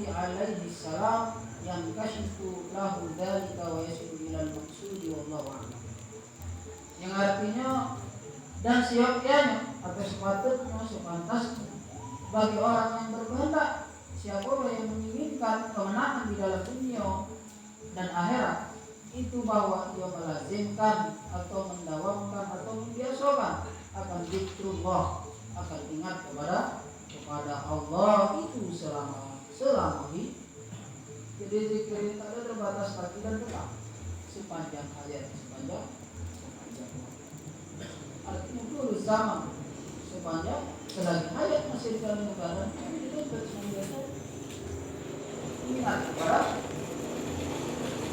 Nuhi alaihi salam yang kashifu lahu dzalika wa yasilu ilal maqsudi wallahu a'lam. Yang artinya dan seyogyanya atau sepatutnya sepantasnya bagi orang yang berkehendak, siapa yang menginginkan kemenangan di dalam dunia dan akhirat, itu bahwa ia melazimkan atau mendawamkan atau membiasakan akan zikrullah, akan ingat kepada Allah itu selama hidup. Jadi zikir itu ada terbatas pagi dan petang, sepanjang hayat, sepanjang artinya dulu zaman, sepanjang selagi hayat masih di dalam negara ini itu bersenantiasa ingat kepada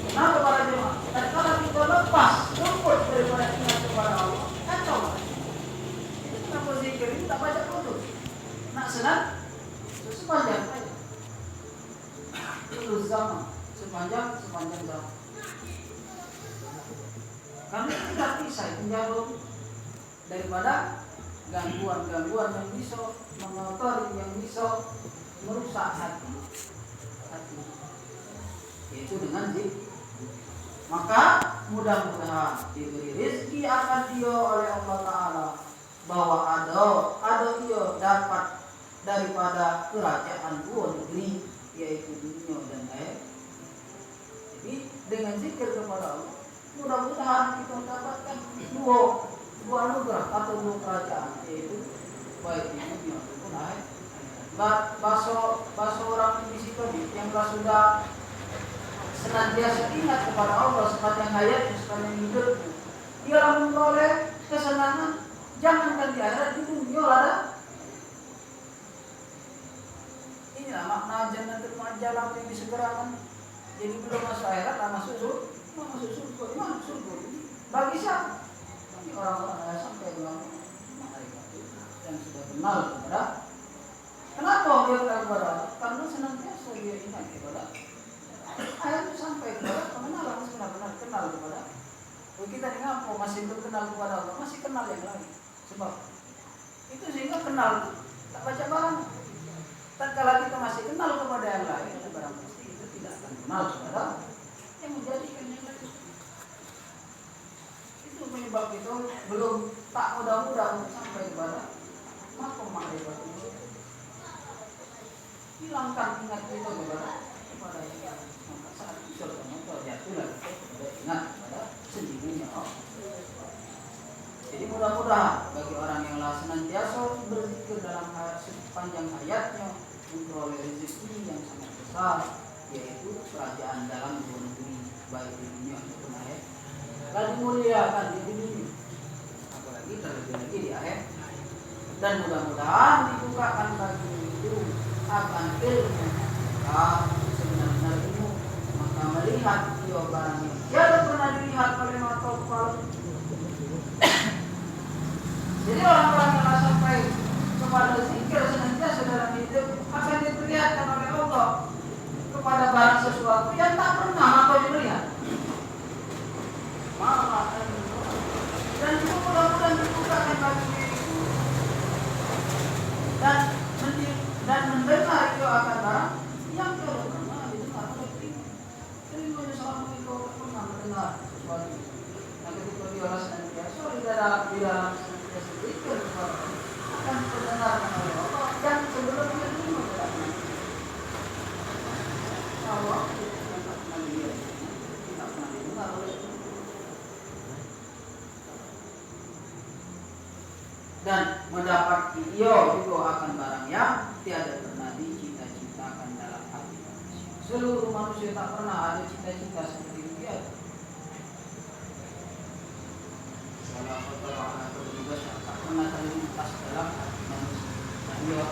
kenapa para jemaah. Dan kalau kita lepas luput daripada ingat kepada Allah, kacau. Itu kenapa zikir itu tak baca putus, nak senang sepanjang hayat. Terus zaman sepanjang zaman. Kami tidak bisa menjauh daripada gangguan yang bisa mengotori, yang bisa merusak hati, yaitu dengan zikir. Maka mudah-mudahan diberi rezeki akan dia oleh Allah Ta'ala, bahwa ada dia dapat daripada kerajaan dua negeri, yaitu dunia dan akhirat. Jadi dengan zikir kepada Allah, mudah-mudahan kita dapatkan dua anugerah atau dua kerajaan, yaitu baik di dunia ataupun akhirat. Bahasa orang di situ yang sudah senantiasa ingat kepada Allah sepanjang hayatnya, sepanjang hidupnya, dia akan memperoleh kesenangan. Jangankan di akhirat, di dunia ada. Inilah makna jannatul mu'ajjalah yang disegerakan. Jadi belum masuk akhirat, masuk surga. Mana surga? Bagi siapa? Bagi orang-orang yang sampai dengan malaikat yang sudah kenal kepada. Kenapa dia kenal kepada? Karena senantiasa dia ingat kepada. Akhirnya sampai kepada pengenalan, benar-benar kenal kepada. Kalau kita ni ngapo masih belum kenal kepada Allah, masih kenal yang lain. Sebab itu sehingga kenal tak baca barang. Tatkala kita masih kenal kepada yang lain, barang pasti kita tidak akan kenal kepada yang menjadikan yang lain. Itu penyebab itu belum tak mudah-mudah untuk sampai kepada makom ma'rifat itu. Hilangkan ingat kita kepada yang lain. Maka saat itu jatuhlah kepada ingat kepada sendirinya Allah. Jadi mudah-mudahan bagi orang yang senantiasa berzikir dalam sepanjang hayatnya, memperoleh rezeki yang sangat besar, yaitu kerajaan dalam dua negeri, baik di dunia ataupun akhirat. Dan dimuliakan di dunia, apalagi terlebih lagi di akhirat. Dan mudah-mudahan dibukakan bagi itu akan ilmu, sebenar-benar ilmu, maka melihat dia barang yang tidak pernah dilihat oleh mata kepala. Jadi orang-orang yang sampai kepada zikir senantiasa dalam hidup akan diperlihatkan oleh Allah kepada barang sesuatu yang tak pernah atau dilihat. Dan itu mudah-mudahan dibukakan bagi diriku dan mendengar itu akan barang yang tidak pernah didengar oleh telinga. Telinganya selama itu pernah mendengar sesuatu. Dan ketika dia senantiasa di dalam zikir akan terdengarkan oleh Allah yang sebelumnya dulu tidak pernah. Allah tidak pernah dilihat, tidak pernah didengar oleh Allah. Dan mendapat ia juga akan barang yang tiada pernah dicita-citakan dalam hati manusia. Seluruh manusia tak pernah ada cita-cita seperti dia. Kalau Allah juga tak pernah terlintas dalam hati manusia. Dan dia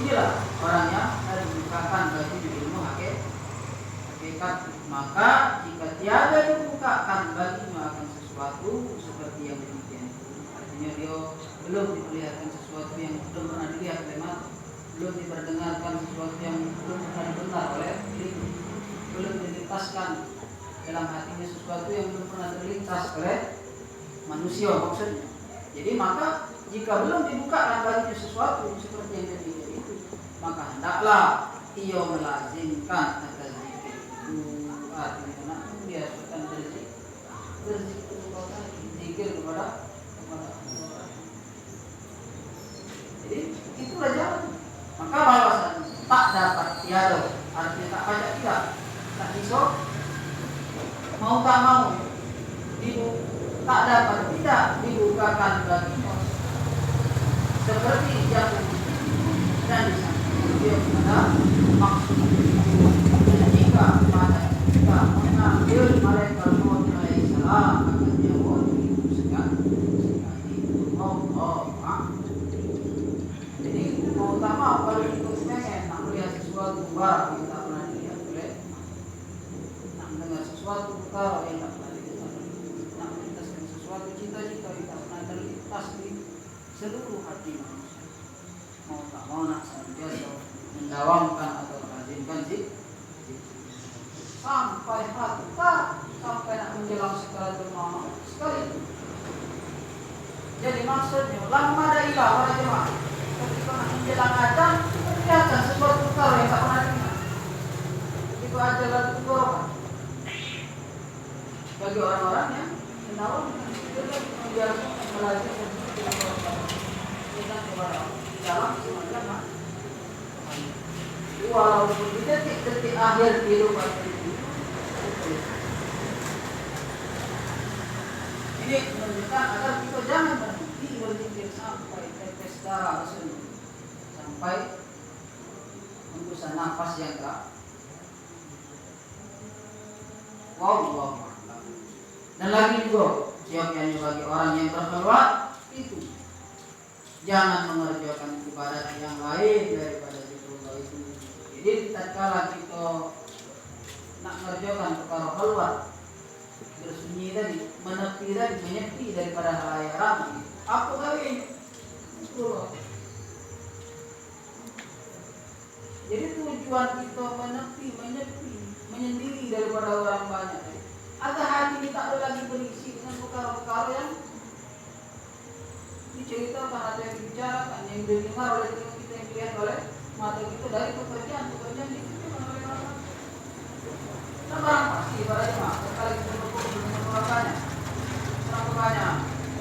inilah orang yang harus dibukakan bagi ilmu hakikat. Maka jika tiada dibukakan baginya akan sesuatu seperti yang demikian itu, artinya dia belum diperlihatkan sesuatu yang belum pernah dilihat oleh mata, belum diperdengarkan sesuatu yang belum pernah didengar oleh telinga, belum dilintaskan dalam hatinya sesuatu yang belum pernah terlintas oleh manusia maksudnya. Jadi maka jika belum dibukakan baginya sesuatu seperti yang demikian itu, maka hendaklah ia melazimkan atas zikir itu. Artinya membiasakan berzikir kepada Allah. Jadi itulah jalan. Maka bahwasan tak dapat tiada, artinya tak baca tidak, tak bisa, mau tak mau, tak dapat tidak dibukakan baginya. Seperti yang dan disampaikan dia pada maksud jika mengambil malaikat maut alaihissalam akan nyawa jadi mau tak mau kalau itu pengen nak melihat sesuatu baru yang tak pernah dilihat oleh, nak mendengar sesuatu baru yang tak pernah dilihat, nak melintaskan sesuatu cita-cita yang tak pernah terlintas di seluruh hati manusia, mau tak mau nak senantiasa mendawamkan atau melazimkan zikir sampai hati tak sampai nak menjelang sekali malam sekali. Jadi maksudnya lama ada ilah para jemaah ketika nak menjelang adzan kelihatan sesuatu perkara yang tak pernah diingat. Itu aja lalu tenggorokan bagi orang-orang yang mendawamkan zikir dan membiasakan melazimkan zikir kepada dalam semacam walaupun di detik-detik akhir kehidupan ini. Ini menunjukkan agar kita jangan berhenti berzikir sampai tetes darah sendiri, sampai hembusan nafas yang terakhir. Wallahu a'lam. Dan lagi juga siapnya bagi orang yang berkhulwat itu jangan mengerjakan ibadat yang lain daripada zikrullah itu. Jadi tatkala kita nak mengerjakan perkara khulwat, bersunyi tadi, menepi tadi, menyepi daripada halayak ramai, apa kali zikrullah. Jadi tujuan kita menepi, menyendiri daripada orang banyak. Agar hati ini tak ada lagi berisi dengan perkara-perkara yang diceritakan atau yang dibicarakan, yang didengar oleh telinga kita, yang dilihat oleh mata kita dari pekerjaan dikerjakan oleh orang. Dan barang pasti para jemaah, sekali kita berkumpul dengan orang banyak,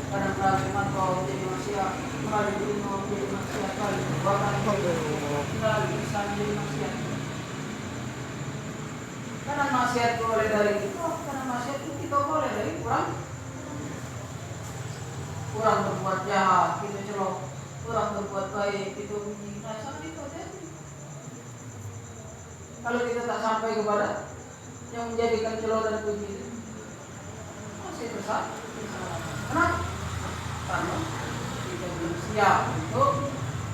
kadang-kadang cuma kau jadi manusia, kali ini mau jadi manusia, kali bahkan kali bisa jadi manusia. Karena maksiat boleh dari kita, karena maksiat itu kita boleh dari kurang berbuat jahat, kita celok, kurang berbuat baik, kita bunyi, nah sama itu aja. Kalau kita tak sampai kepada yang menjadikan celok dan bunyi, masih besar. Kenapa? Karena kita belum siap untuk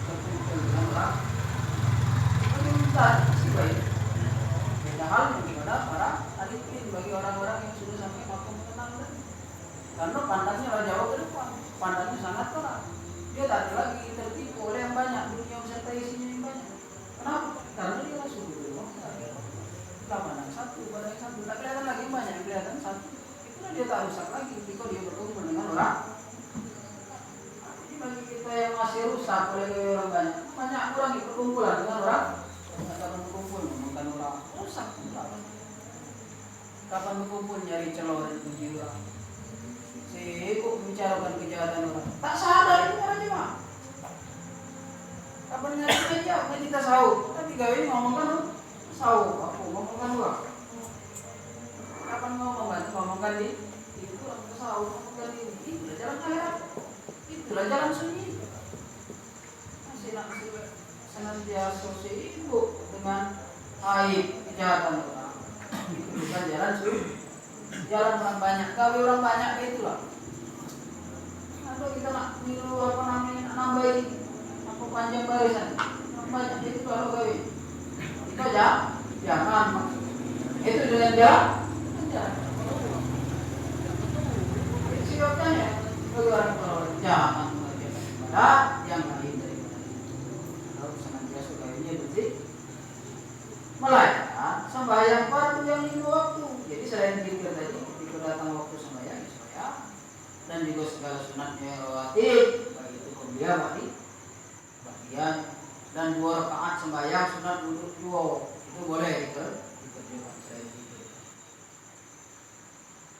berkumpul dengan orang. Kita masih baik. Beda halnya kepada para hadirin bagi orang-orang yang sudah sampai makom tenang tadi. Karena pandangnya lah jauh ke depan, pandangnya sangat terang. Dia tak ada lagi tertipu oleh yang banyak, dunia beserta isinya yang banyak. Kenapa? Karena dia langsung dulu. Kita pandang satu, pandang satu, tak kelihatan lagi yang banyak, kelihatan satu. Itulah dia tak rusak lagi ketika dia berkumpul dengan orang. Jadi bagi kita yang masih rusak oleh orang banyak orang di perkumpulan dengan orang. Kapan berkumpul ngomongkan orang rusak. Kapan berkumpul nyari celor dan puji orang. Sibuk membicarakan kejahatan orang. Tak sadar itu orang jemaah. Kapan nyari meja, kita sahur. Tapi gawe ini ngomongkan sahur. Aku ngomongkan orang. Kapan ngomongkan di itu aku sahur, ngomongkan di itulah jalan akhirat. Itulah jalan sunyi. Masih nak senantiasa sibuk dengan aib kejahatan orang. Itu bukan jalan sunyi. Jalan orang banyak, gawe orang banyak itulah. Atau kita nak niru apa namanya, nambahin apa panjang barisan, orang banyak itu kalau gawe. Itu aja, jangan itu dengan jalan. Siapnya bagi orang jangan mengerjakan ibadat yang lain daripada itu. Kalau senantiasa kayaknya bersih, melainkan sembahyang fardu yang 5 waktu. Jadi selain zikir tadi, ketika datang waktu sembahyang ya, dan juga segala sunatnya rawatib, baik itu kuliah bagian dan 2 rakaat sembahyang sunat wudhu 2 itu boleh dikerjakan.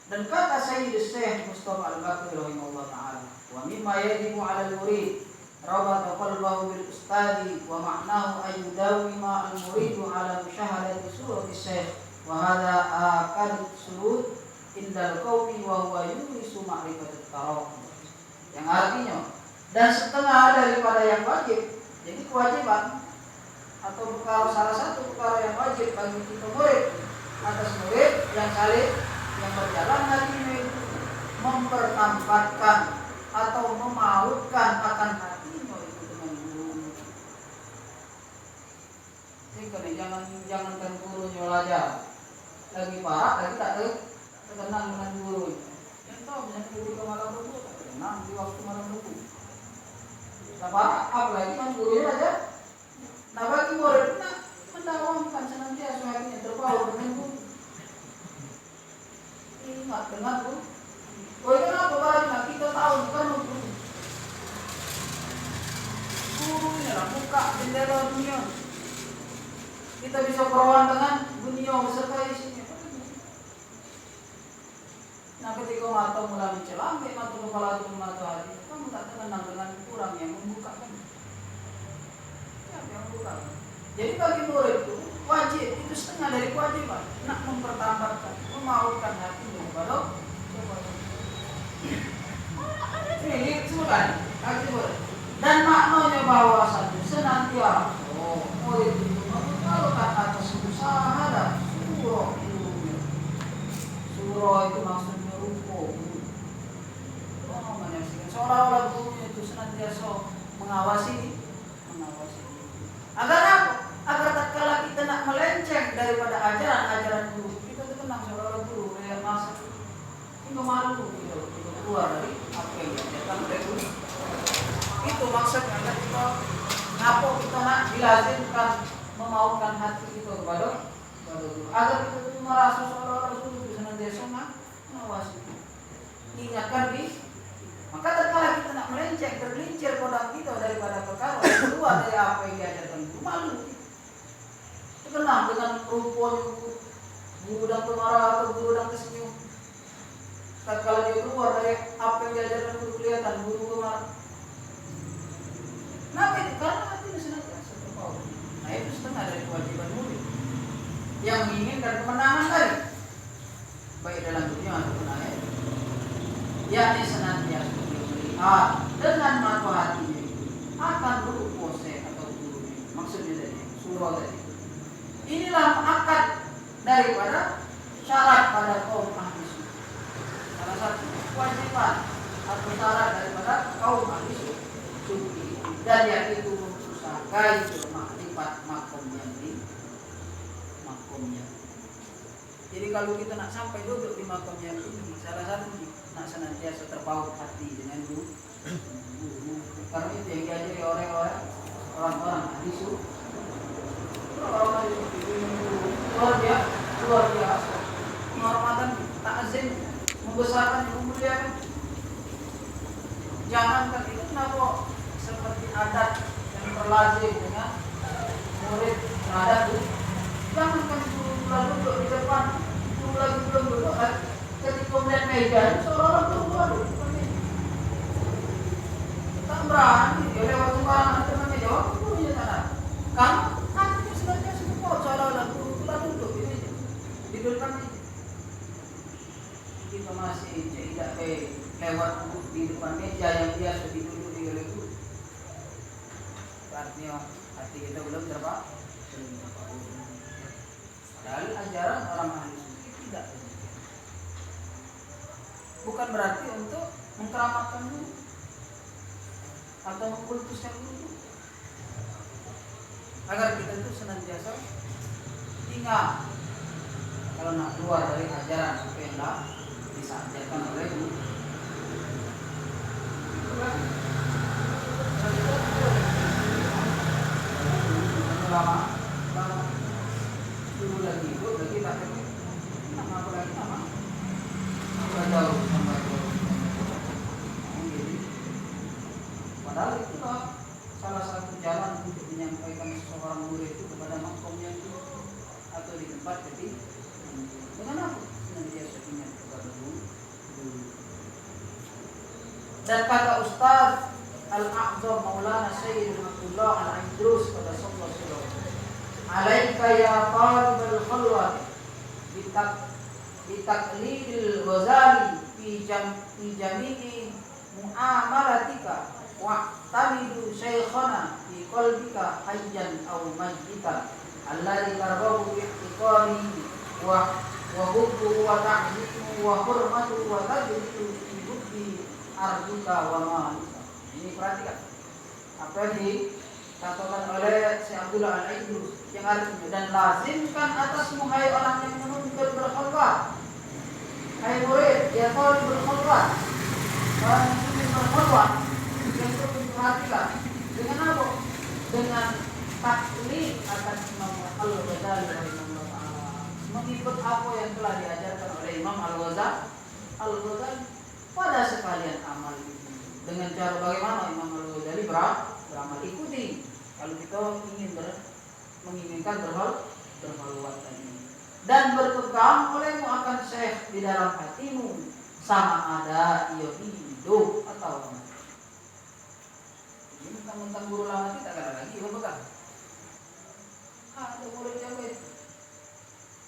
Dan kata Sayyid Syekh Mustafa Al-Baqir rahimahullah ta'ala, wa mimma yajibu 'ala al-murid rabata qalbahu bil ustadi wa ma'nahu ay yudawima al-muridu 'ala musyahadati surati syekh wa hadha akad surut indal qaumi wa huwa yurisu ma'rifatat taraf. Yang artinya, dan setengah daripada yang wajib. Jadi kewajiban atau perkara salah satu perkara yang wajib bagi kita murid atas murid yang salih yang berjalan hatinya itu mempertampakkan atau memautkan akan hatinya itu dengan guru. Jadi jangan gurunya belajar lagi parah lagi tak terkenang dengan guru. Yang tahu misalnya ketika malam minggu tak tenang di waktu malam minggu. Tak parah apalagi kan gurunya aja. Nah bagi murid mendawamkan senantiasa hatinya terbawa dengan guru. Ingat dengan guru. Kenapa banyak kita tahu bukan guru. Guru ini lah buka jendela dunia. Kita bisa perawan dengan dunia beserta isinya. Nah ketika mata mulai mencelamai, mata kepala itu mata hati, kamu tak tenang dengan kurang yang membukakan. Siapa yang membukakan? Jadi bagi murid itu wajib, itu setengah dari kewajiban. Nak mempertampakkan, memautkan hatinya kepada ini sebutan dan maknanya bahwa satu senantiasa murid itu mengumpulkan atas usaha dan surah itu maksudnya ruko menyaksikan seolah-olah gurunya itu senantiasa mengawasi agar apa? Agar tatkala kita nak melenceng daripada ajaran guru kita tenang seolah-olah guru yang masuk hingga malu kita keluar dari apa yang diajarkan oleh guru. Itu maksudnya kita ngapa kita nak dilazimkan memautkan hati kita kepada guru agar kita merasa seolah-olah guru itu senantiasa mengawasi ingatkan di maka tatkala kita nak melenceng tergelincir kodam kita daripada perkara yang keluar dari apa yang diajarkan guru malu kita tenang dengan rumpun guru dan pemarah atau guru dan kesenyum. Tatkala dia keluar dari apa yang diajarkan guru kelihatan guru kemarah. Kenapa itu? Karena hatinya senantiasa terbawa. Nah itu setengah dari kewajiban murid yang menginginkan kemenangan tadi, baik dalam dunia ataupun akhirat. Yakni senantiasa melihat dengan mata hatinya akan berupose atau guru. Maksudnya tadi surah tadi. Inilah akad daripada syarat pada kaum ahli sunnah. Salah satu kewajiban atau syarat daripada kaum ahli sunnah dan yang itu mengusahakan makrifat makomnya. Jadi kalau kita nak sampai duduk di makomnya ini, salah satu nak senantiasa terpaut hati dengan guru. Karena itu yang diajari orang-orang ahli sunnah. Orang-orang luar biasa menghormatan, ta'zim, membesarkan, memuliakan. Jangankan itu kenapa seperti adat yang berlazim dengan murid terhadap guru. Jangankan guru lalu duduk di depan, guru lagi belum duduk, ketika melihat meja seolah-olah guru depan meja. Tak berani dia lewat sembarangan depan meja, gurunya sana. Kamu hatinya senantiasa support seolah-olah guru lalu duduk di meja, di depan meja. Kita masih tidak lewat di depan meja yang biasa diduduki oleh guru. Artinya hati kita belum terpaut. Dari ajaran orang ahli sunnah tidak. Bukan berarti untuk mengkeramatkan guru atau mengkultuskan guru. Agar kita itu senantiasa ingat kalau nak keluar dari ajaran apa yang dah disampaikan oleh guru. Lama dulu lagi itu lagi tak nama apa lagi nama jauh sampai jadi padahal itu salah satu jalan untuk menyampaikan murid itu kepada makom yang tinggi atau di tempat ketika dengan apa? Dengan dia ingat kepada guru. Dan kata Ustaz Al-A'zam Maulana Sayyid Abdullah Al-Aidrus pada sallallahu alaihi wasallam, alaika ya talibal khalwat bitaqlidil Ghazali fi jami'i muamalatika wa tamidu shaykhana fi qalbika hayyan aw majditan alladhi tarbahu bi ihtiqamihi wa hubbuhu wa ta'zimuhu wa hurmatuhu wa tajridu fi hubbi arjuka wa ma'alika. Ini perhatikan apa yang dikatakan oleh Syekh Abdullah Al-Aidrus, yang artinya, dan lazimkan atasmu hai orang yang menuntut berkhulwat, hai murid ya kau berkhulwat, orang yang ingin berkhulwat, yang perlu diperhatikan dengan apa? Dengan taklid akan Imam Al-Ghazali rahimahullah ta'ala, mengikut apa yang telah diajarkan oleh Imam Al-Ghazali pada sekalian amal itu. Dengan cara bagaimana Imam Al-Ghazali beramal, ikuti kalau kita menginginkan berkhulwat tadi, dan berpegang olehmu akan syekh di dalam hatimu sama ada ia hidup atau mati. Ini mentang-mentang guru lama kita kan lagi berpegang. Ada murid yang baik,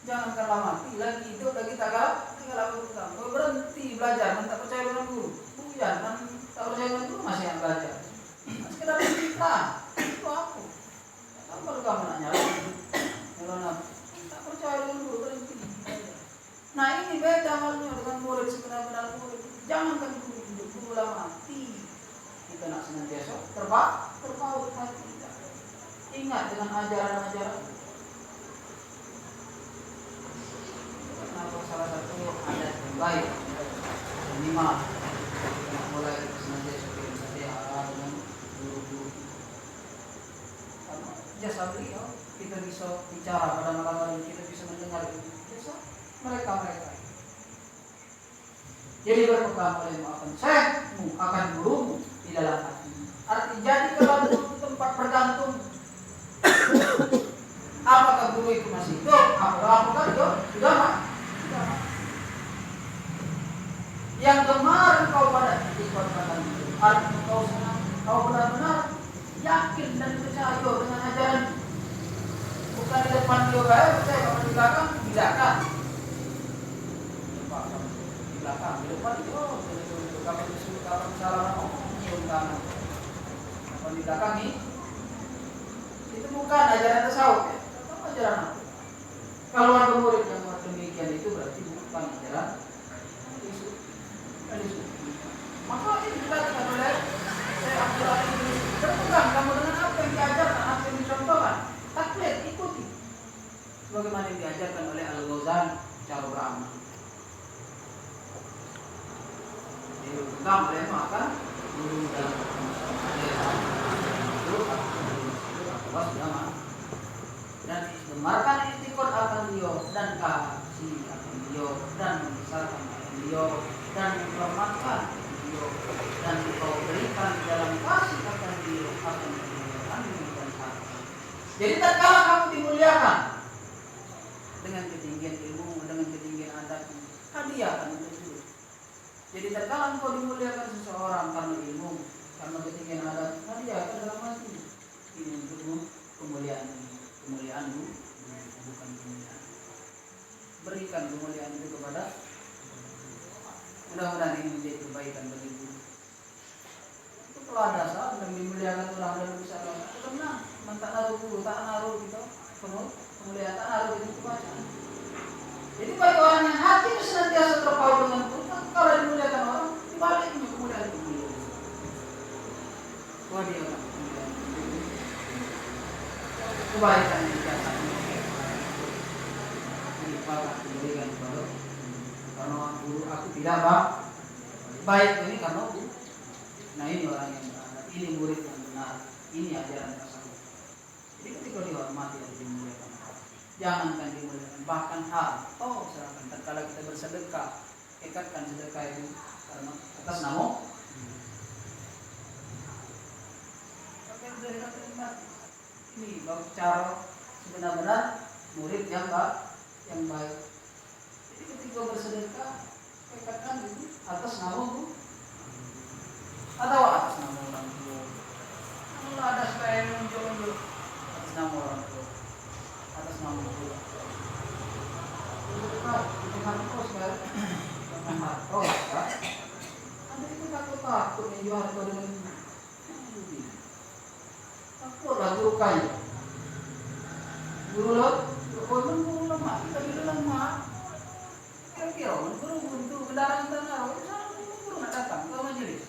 jangan kalau mati lagi hidup lagi tak berpegang. Kau berhenti belajar, tak percaya dengan guru. Hujan kan tak percaya dengan guru masih yang belajar. Sekedar kita itu aku. Tak perlu kamu nanya lagi. Kalau tak percaya dengan guru berhenti. Nah ini beda halnya dengan murid sebenar-benar murid. Jangankan guru lah mati. Kita nak senantiasa terpaut hati kita. Ingat dengan ajaran-ajaran. Kenapa salah satu adat yang baik, minimal kita mulai senantiasa bersedia dengan guru-guru. Karena jasa beliau kita bisa bicara pada malam-malam, kita bisa mendengar itu. Jasa mereka. Jadi berpegang olehmu akan syekhmu, akan gurumu di dalam hati. Arti jadi kalau itu tempat bergantung. Apakah guru itu masih hidup? Apakah itu sudah mati? Yang gemar kau pada ikut-ikutan itu, artinya kau benar-benar yakin dan percaya dengan ajaran. Bukan di depan dia baik, percaya kalau di belakang bidakan. Di belakang, di depan itu kalau disuruh kawan salah kanan. Kalau di belakang ini itu bukan ajaran tasawuf ya, itu ajaran apa? Kalau ada murid yang demikian itu berarti bukan ajaran Yesus. Maka ini dikatakan oleh Syekh Abdullah ini, berpegang kamu dengan apa yang diajarkan, apa yang dicontohkan, taklid, ikuti. Bagaimana yang diajarkan oleh Al-Ghazali cara beramal. Jadi berpegang oleh maka guru dalam dan disemarkan itikad akan beliau dan kasih akan beliau dan membesarkan akan beliau dan menghormatkan beliau dan engkau berikan dalam kasih akan beliau akan dimuliakan dan harta. Jadi tatkala kamu dimuliakan dengan ketinggian ilmu, dengan ketinggian adabmu, hadiah akan itu. Jadi tatkala engkau dimuliakan seseorang karena ilmu, karena ketinggian adab, hadiah akan dalam hati. Ini untukmu kemuliaanmu bukan kemuliaan. Berikan kemuliaan itu kepada. Mudah-mudahan ini menjadi kebaikan bagi guru. Itu kalau ada saat yang dimuliakan orang dan bisa tenang, tak naruh guru, tak naruh gitu, kemuliaan tak naruh itu baca. Jadi bagi orang yang hati senantiasa terpaut dengan guru, kalau dimuliakan orang, dibaliknya kemuliaan itu. Wah dia orang kemuliaan. Kebaikan yang biasa dilimpahkan diberikan kepada karena guru aku tidak baik ini karena guru. Nah ini orang yang beradab, ini murid yang benar, ini ajaran tasawuf. Jadi ketika dihormati dan dimuliakan, jangankan dimuliakan, bahkan serahkan. Tatkala kita bersedekah, ikatkan sedekah itu karena atas nama Ini cara sebenar-benar murid yang baik. Jadi ketika bersedekah, katakan itu atas nama guru atau atas nama orang tua. Kalau ada supaya muncul atas nama orang tua, atas nama guru. Itu harto sekali, dengan harto ya. Anda itu takut menjual harto dengan takutlah guru kaya. Guru lemah, kita bilang lemah. Kira-kira guru kendaraan tanah, guru nggak datang ke majelis.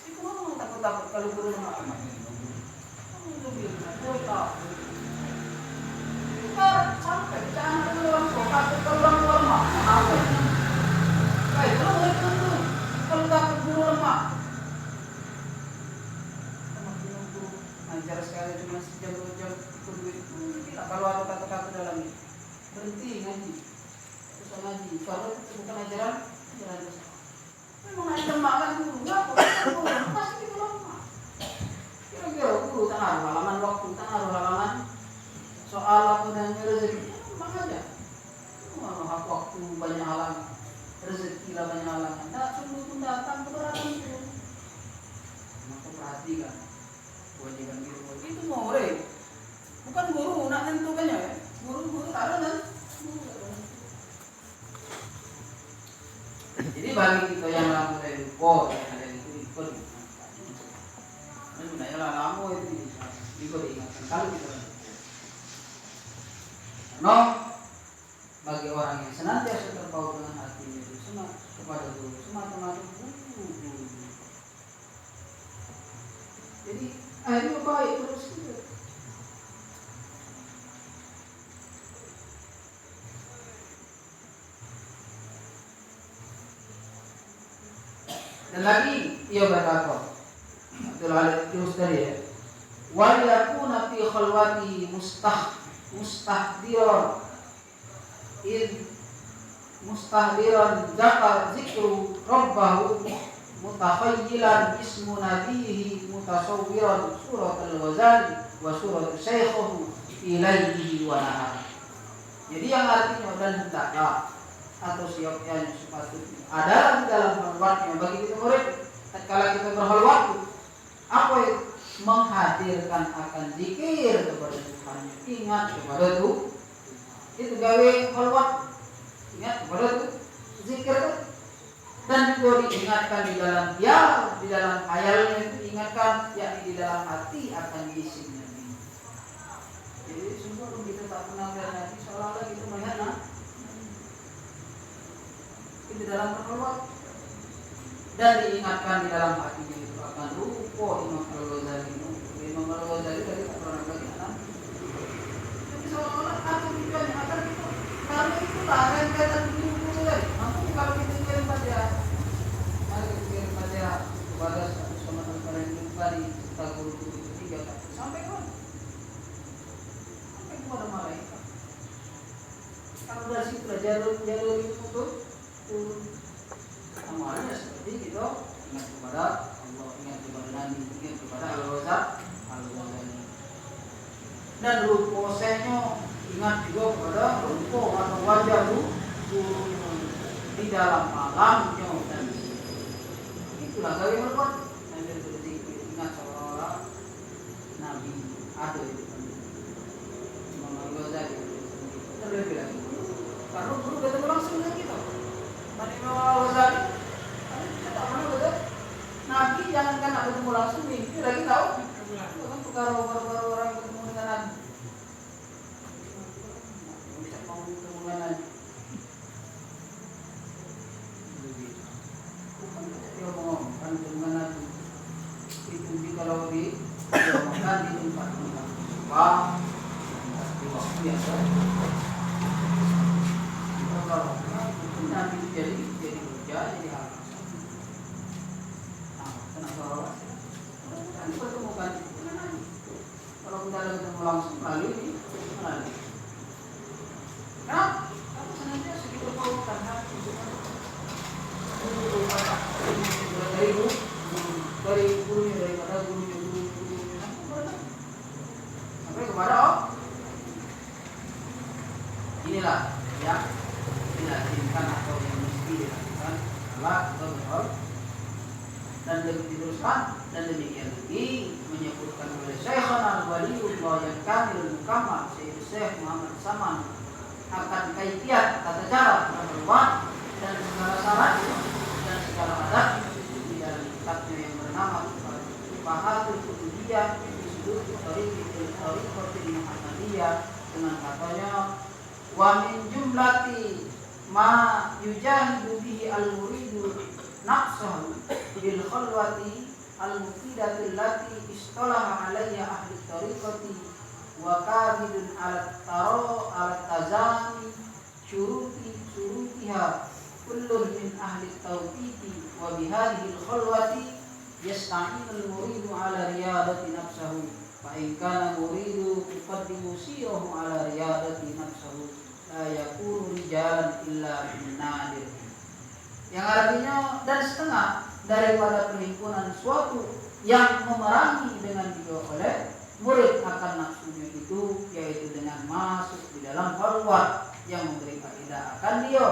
Itu memang takut kalau guru lemah. Kamu bilang, guru takut. Sampai jangan orang tua takut kalau orang tua lemah. Apa? Baik, kalau murid itu kalau takut guru lemah. Ajar sekali cuma sejam 2 jam ikut duit. Tidak kalau ada kata-kata dalamnya. Berhenti ngaji. Terus ngaji. Kalau itu bukan ajaran besar. Memang ajar makan guru enggak kok. Pasti kita lama. Kira-kira guru tak ngaruh halaman waktu, tak ngaruh halaman soal apa dan rezeki. Memang aja. Hak waktu banyak halangan. Rezeki lah banyak halangan. Tak sungguh pun datang keberatan itu. Maka perhatikan. Kewajiban guru itu murid, bukan guru nak nentukannya ya. Guru ada kan? Jadi bagi kita yang lama dari lupa, yang ada itu ikut. Sebenarnya lama itu ikut diingatkan kalau kita. No, bagi orang yang senantiasa terpaut dengan hatinya itu kepada guru, semata-mata guru. Jadi akhirnya baik terus gitu. Dan lagi ia berkata, Abdul Halid terus tadi ya, wa yakuna fi khalwati mustahdiran zakar zikru rabbahu mutakhayyilan ismu nabihi mutasawwiran surat al-Ghazali wa surat syaikhuhu ilaihi wa nahar. Jadi yang artinya dan hendaklah atau siapnya sepatutnya adalah di dalam halwatnya bagi kita murid. Tatkala kita berhalwat, apa yang menghadirkan akan zikir kepada Tuhan, ingat kepada Tuhan. Itu gawe halwat, ingat kepada Tuhan, zikir dan juga diingatkan di dalam di dalam khayalnya itu diingatkan, yakni di dalam hati akan diisi Nabi. Jadi sungguh kita tak pernah melihat Nabi seolah-olah kita melihat di dalam perkeluar dan diingatkan di dalam hatinya itu akan lupa Imam Al-Ghazali tadi tak pernah bagi anak. Jadi seolah-olah aku tujuannya agar kita kalau itu tak akan kata guru-guru tadi. Mampu kalau kita kirim pada kepada sama teman yang kembali serta guru-guru ketiga sampai kepada malaikat. Kalau dari situ jalur itu untuk amalnya seperti kita ingat kepada Allah, ingat kepada Nabi, ingat kepada Al-Ghazali. Dan ruposenya ingat juga kepada rupo atau wajah guru di dalam alamnya dan itulah gawe berbuat. Nanti berzikir ingat seolah-olah Nabi ada di depan Imam Al-Ghazali terlebih lagi karena guru ketemu langsung dengan kita. Tadi Imam Al-Ghazali kita tak pernah ketemu Nabi, jangankan nak ketemu langsung mimpi lagi tahu kan perkara orang ketemu dengan Nabi bisa mau ketemu dengan Nabi bukan dia ngomongkan dengan Nabi itu kalau diomongkan di tempat-tempat di waktu yang kalau Nabi jadi kerja jadi apa? Kenapa orang? Nanti pertemukan dengan Nabi. Kalau kita ada ketemu langsung melalui kenapa? Karena senantiasa kita perlukan hati dari gurunya daripada gurunya inilah yang dilazimkan atau yang mesti dilakukan salat atau berhol. Dan lebih diteruskan dan demikian lagi menyebutkan oleh Syekhana Al-Waliullah yang kamil mukammal Syekh Muhammad Saman akan kaifiyat tata cara berbuat dan segala syarat dan segala adab di dalam kitabnya yang bernama Tufahatul Kutubiyah di sudut Thariqatul Muhammadiyah dengan katanya wa min jumlati ma yujahidu bihi al-muridu nafsahu bil khalwati al-mufidati allati istalaha alayya ahli tariqati wa qabidun ala tazami syurutiha kullun min ahli tawfiqi wa bihadhihi al-khalwati yasta'inu al-muridu ala riyadati nafsahu fa in kana muridu yuqaddimu sirahu ala riyadati nafsahu la yakunu rijalan illa bin nadir, yang artinya dan setengah daripada perhimpunan suatu yang memerangi dengan dibawa oleh murid akan nafsunya itu, yaitu dengan masuk di dalam khalwat yang memberi faedah akan dia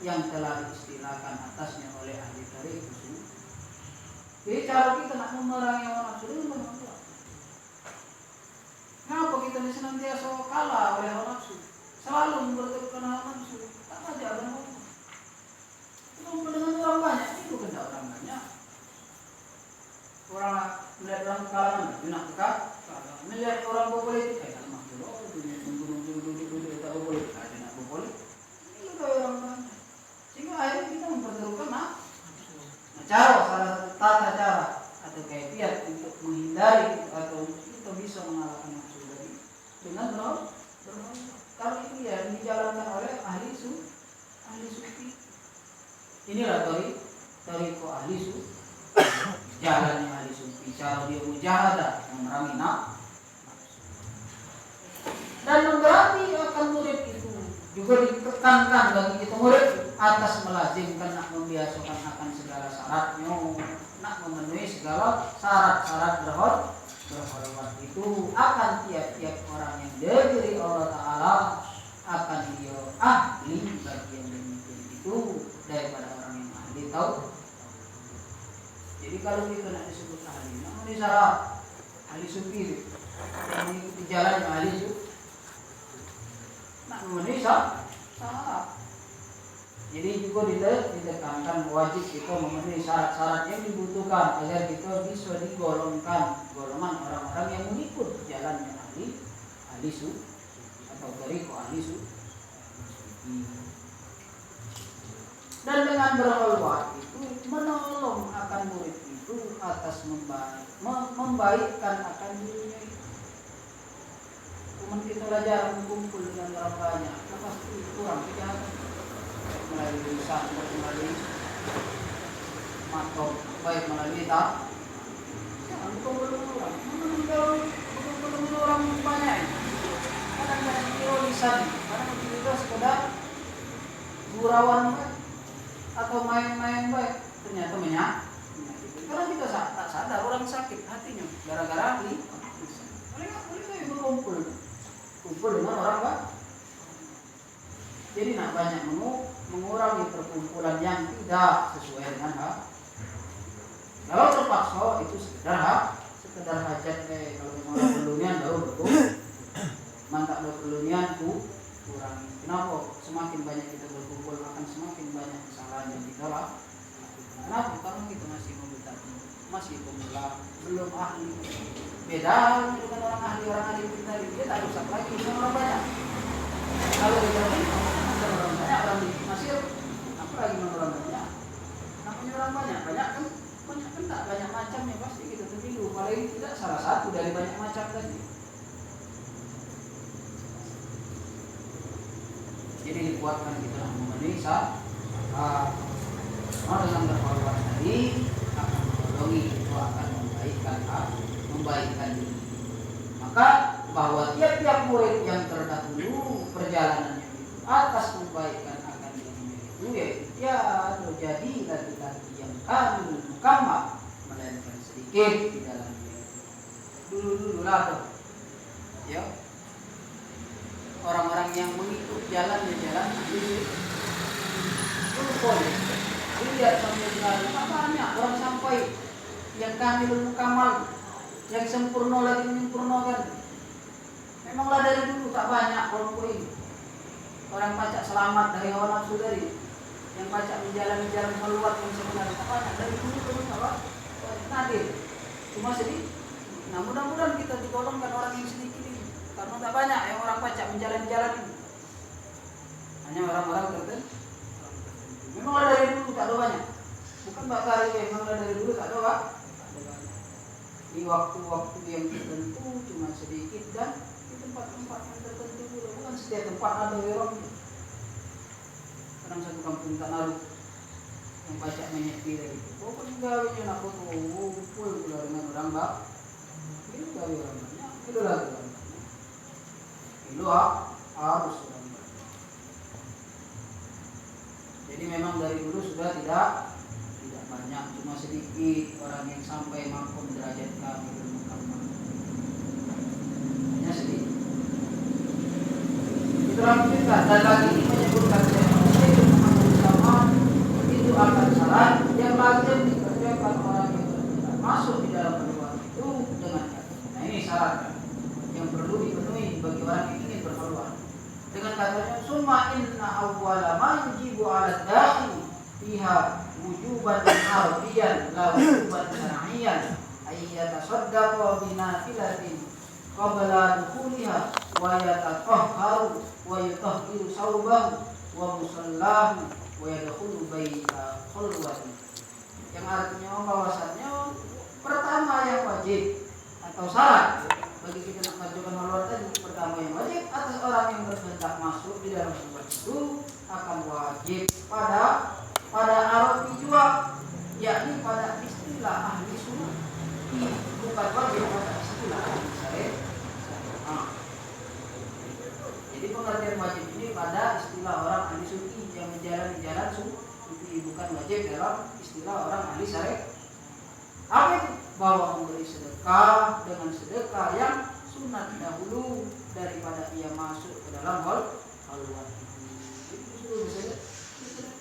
yang telah diistilahkan atasnya oleh ahli tarik itu. Jadi cara kita nak memerangi hawa nafsu itu bagaimana? Kenapa kita senantiasa kalah oleh hawa nafsu? Selalu mempertemukan hawa nafsu, tak aja ada hawa. Berkumpul dengan orang banyak, itu benda orang banyak. Orang melihat orang kalangan, nak dekat, melihat orang berpolitik, tak maksud, duduk tak berpolitik, ada nak berpolitik. Itu orang banyak. Sehingga akhirnya kita mempertemukan cara, salah satu tata cara atau kaifiat untuk menghindari atau kita bisa mengalahkan nafsu tadi dengan berhol. Kalau itu ya dijalankan oleh ahli sufi. Inilah tariqah ahli sufi, jalannya ahli sufi, cara dia mujahadah memerangi nafsu. Dan memberati akan murid itu juga ditekankan bagi kita murid atas melazimkan nak membiasakan akan segala syaratnya, nak memenuhi segala syarat-syarat berhormat itu akan tiap-tiap orang yang diberi Allah Ta'ala akan dia ahli bagian demikian itu daripada orang yang ahli tahu. Jadi kalau kita nak disebut ahli, namanya syarat ahli sufi yang mengikuti jalannya ahli sufi, nak memenuhi syarat. Jadi juga ditekankan wajib kita memenuhi syarat-syarat yang dibutuhkan agar kita bisa digolongkan golongan orang-orang yang mengikut jalannya ahli sufi atau tariqah ahli sufi. Dan dengan berkhalwat itu menolong akan murid itu atas membaikkan akan dirinya itu. Kemudian kita belajar berkumpul dengan orang banyak, pasti kurang kejahatan. Melalui lisan, melalui mata, baik melalui tak. Kalau orang banyak, kadang-kadang kita lisan, kadang kita sekedar gurauan baik atau main-main baik, ternyata menyakiti. Karena kita tak sadar orang sakit hatinya gara-gara lisan. Boleh berkumpul dengan orang baik. Jadi nak banyak mengurangi perkumpulan yang tidak sesuai dengan hak. Kalau terpaksa itu sekedar hajat kalau orang pelunian baru betul. Mantap pelunian kurangi. Kenapa? Semakin banyak kita berkumpul akan semakin banyak kesalahan yang kita lakukan. Kenapa? Karena kita masih memutasi, masih pemula, belum ahli. Beda dengan orang ahli kita, dia tak rusak lagi dengan orang banyak. Kalau kita orang banyak orang di Mesir, apalagi orang banyak. Namanya orang banyak kan tak banyak macamnya pasti kita tertidur. Paling tidak salah satu dari banyak macam tadi. Jadi dikuatkan kita memenuhi syarat. Dengan berkhulwat tadi akan menolongi itu akan membaikkan diri. Maka bahwa tiap-tiap murid yang terdahulu perjalanannya atas membaikkan akan dirinya itu ya terjadi laki-laki yang kamil mukammal melainkan sedikit di dalamnya. Dulu lah tuh ya orang-orang yang mengikut jalan ini boleh. Lihat sampai sekarang banyak orang sampai yang kamilul kamal, yang sempurna lagi menyempurnakan. Memanglah dari dulu tak banyak kelompok ini. Orang pacak selamat dari hawa nafsu tadi, yang pacak menjalani jalan keluar yang sebenarnya tak banyak dari dulu terus apa? Nadir. Cuma sedikit. Nah mudah-mudahan kita digolongkan orang yang sedikit ini, karena tak banyak yang orang pacak menjalani jalan ini. Hanya orang-orang tertentu. Memanglah dari dulu tak ada banyak. Bukan bakal memanglah dari dulu tak ada banyak. Di waktu-waktu yang tertentu cuma sedikit dan di tempat-tempat yang tertentu pula. Bukan setiap tempat ada orangnya. Kadang satu kampung tak naruh yang pacak menyepi dari itu. Pokoknya gawe nak foto kumpul pula dengan orang bak. Itu gawe orang banyak. Itu lagi orang banyak. Itu harus orang banyak. Jadi memang dari dulu sudah tidak banyak, cuma sedikit orang yang sampai makom derajat kami bermukamah. Hanya sedikit. Itu lanjutkan dan lagi ini menyebutkan manusia sama itu akan salah yang lazim dikerjakan orang yang tidak masuk di dalam berkhulwat itu dengan kata. Nah ini syarat yang perlu dipenuhi bagi orang yang ingin berkhulwat. Dengan katanya summa inna awwala ma yujibu 'ala dakhil fiha wujuban ardiyan la wujuban syar'iyyan ay yatasaddaqa bi nafilatin qabla dukhuliha wa yatatahharu wa yutahhiru sawbahu wa musallahu wa yadkhulu baita khulwati. Yang artinya bahwasannya pertama yang wajib atau syarat bagi kita nak mengajukan khulwat tadi, pertama yang wajib atas orang yang berkehendak masuk di dalam khulwat itu akan wajib pada arti jua, yakni pada istilah ahli sunnah, bukan wajib pada istilah ahli syariah. Jadi pengertian wajib ini pada istilah orang ahli sunnah yang menjalani jalan sunnah, bukan wajib dalam istilah orang ahli syariah. Apa itu? Bahwa memberi sedekah dengan sedekah yang sunat dahulu daripada ia masuk ke dalam khulwat. Itu sudah bisa.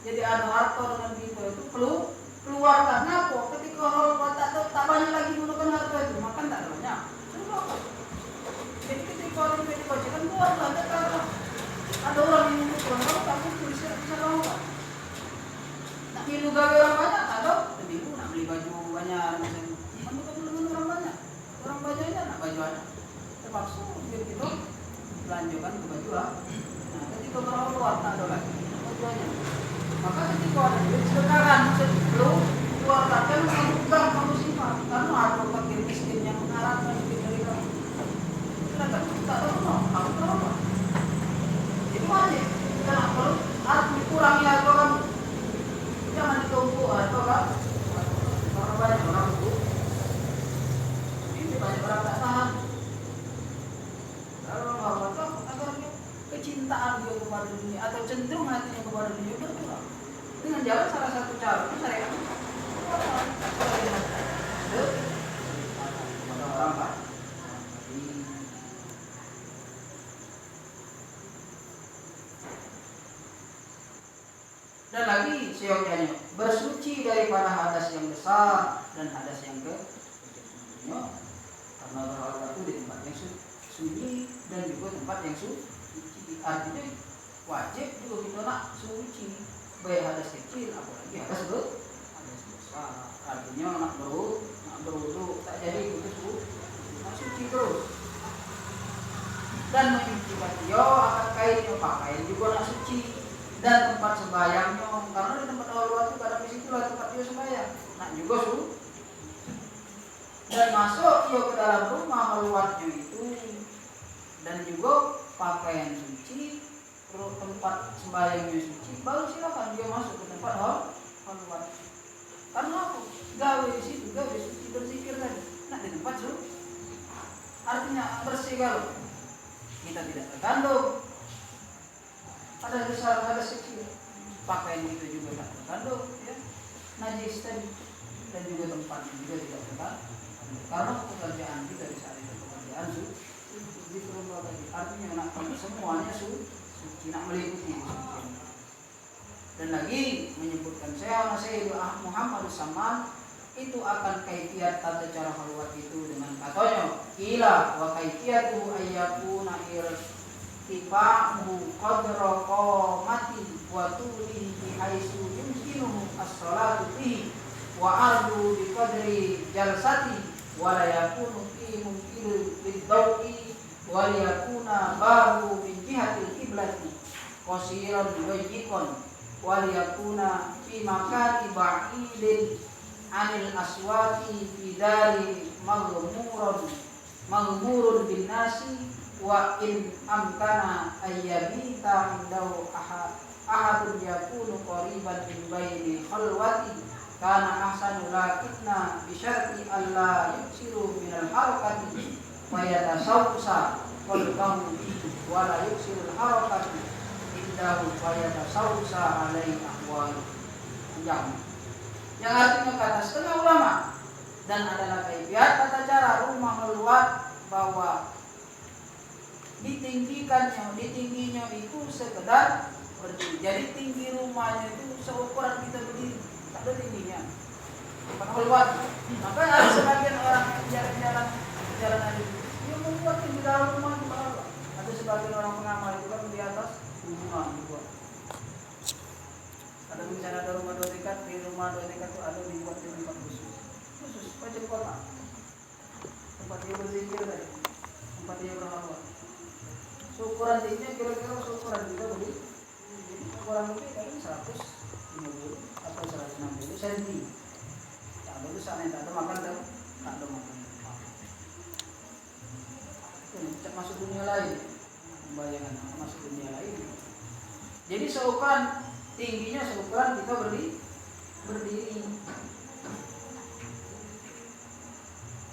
Jadi harta dengan kita itu keluarkan apa? Ketika khulwat tak banyak lagi menggunakan harta itu, makan tak banyak. Jadi ketika orang itu dibacakan keluarlah zakat. Ada orang yang mengumpulkan kalau tak kumpul bisa khulwat. Nak minum gawe orang banyak atau seminggu nak beli baju banyak misalnya. Kamu tak dengan orang banyak. Orang banyaknya nak baju ada. Terpaksa biar kita belanjakan ke baju lah. Nah ketika khulwat tak ada lagi bajunya. Maka ketika ada duit sedekahkan sebelum keluarkan kamu bukan kamu simpan karena ada fakir miskin yang mengharapkan duit dari kamu. Sedangkan tak tahu kamu tahu apa? Itu wajib. Karena kalau harus dikurangi harta kamu, jangan ditumpuk harta kamu. Karena banyak orang itu, ini banyak orang tak tahan. Kalau orang tahu agar kecintaan dia kepada dunia atau cenderung hatinya kepada dunia berkurang dengan jalan salah satu cara itu syariat orang Pak. Dan lagi seyogyanya bersuci daripada hadas yang besar dan hadas yang kecil, karena berkhulwat itu di tempat yang suci dan juga tempat yang suci. Artinya wajib juga kita nak suci, baik hadas kecil apalagi hadas besar. Artinya nak berwudu tak jadi putus nak suci terus. Dan mencuci baju akan kainnya pakaian juga nak suci dan tempat sembahyangnya karena di tempat khulwat itu kadang di situlah tempat dia sembahyang. Nak juga dan masuk dia ke dalam rumah khulwatnya itu dan juga pakaian suci, tempat sembahyangnya suci, baru silakan dia masuk ke tempat khulwat. Karena apa? Gawe di situ, gawe suci berzikir tadi. Nah di tempat suci, artinya bersih kalau kita tidak tergandung. Ada besar, ada kecil. Pakaian kita juga tidak tergandung, ya. Najis tadi dan juga tempatnya juga tidak tergandung. Karena pekerjaan kita di saat itu pekerjaan suci. Di rumah tadi. semuanya suci, tidak meliputi kesucian. Dan lagi menyebutkan Syekh Muhammad Saman itu akan kaifiat tata cara halwat itu dengan katanya kila wa kaifiyatu ayyakuna irtifa'uhu qadra qamati wa tulihi bihaitsu yumkinuhu as-salatu fihi wa ardu biqadri jalsati wa la yakunu fi mumkinu bid-dawi wa yakuna babu min jihatil qiblati qasiran wajikon wa yakuna fi makani ba'idin anil aswati fi dari maghmurun bin nasi wa in amkana ayyabita indahu ahadun yakunu qariban min baini khalwati kana ahsanu lakinna bi syarti alla yuksiru min al harakati wa yatasawsa qalbahu wa la yuksiru al harakati indahu wa yatasawsa alaihi ahwal yang artinya kata setengah ulama dan adalah kaifiat tata cara rumah luar bahwa ditingginya itu sekedar berdiri. Jadi tinggi rumahnya itu seukuran kita berdiri, tak ada tingginya. Bukan luar. Maka ada sebagian orang yang jalan ada dia membuat tinggi dalam rumah di bawah. Ada sebagian orang pengamal itu kan di atas rumah dibuat. Ada misalnya ada rumah 2 tingkat, di rumah 2 tingkat itu ada dibuat di tempat khusus macam kota, tempat dia berzikir tadi, tempat dia berhalwat. Ukuran tingginya kira-kira ukuran kita beli, jadi ukuran lebih kan 150 atau 160 cm. Tak ada besarnya, tak ada makan dan tak ada makan. Itu masuk dunia lain, membayangkan masuk dunia lain. Jadi seukuran tingginya seukuran kita berdiri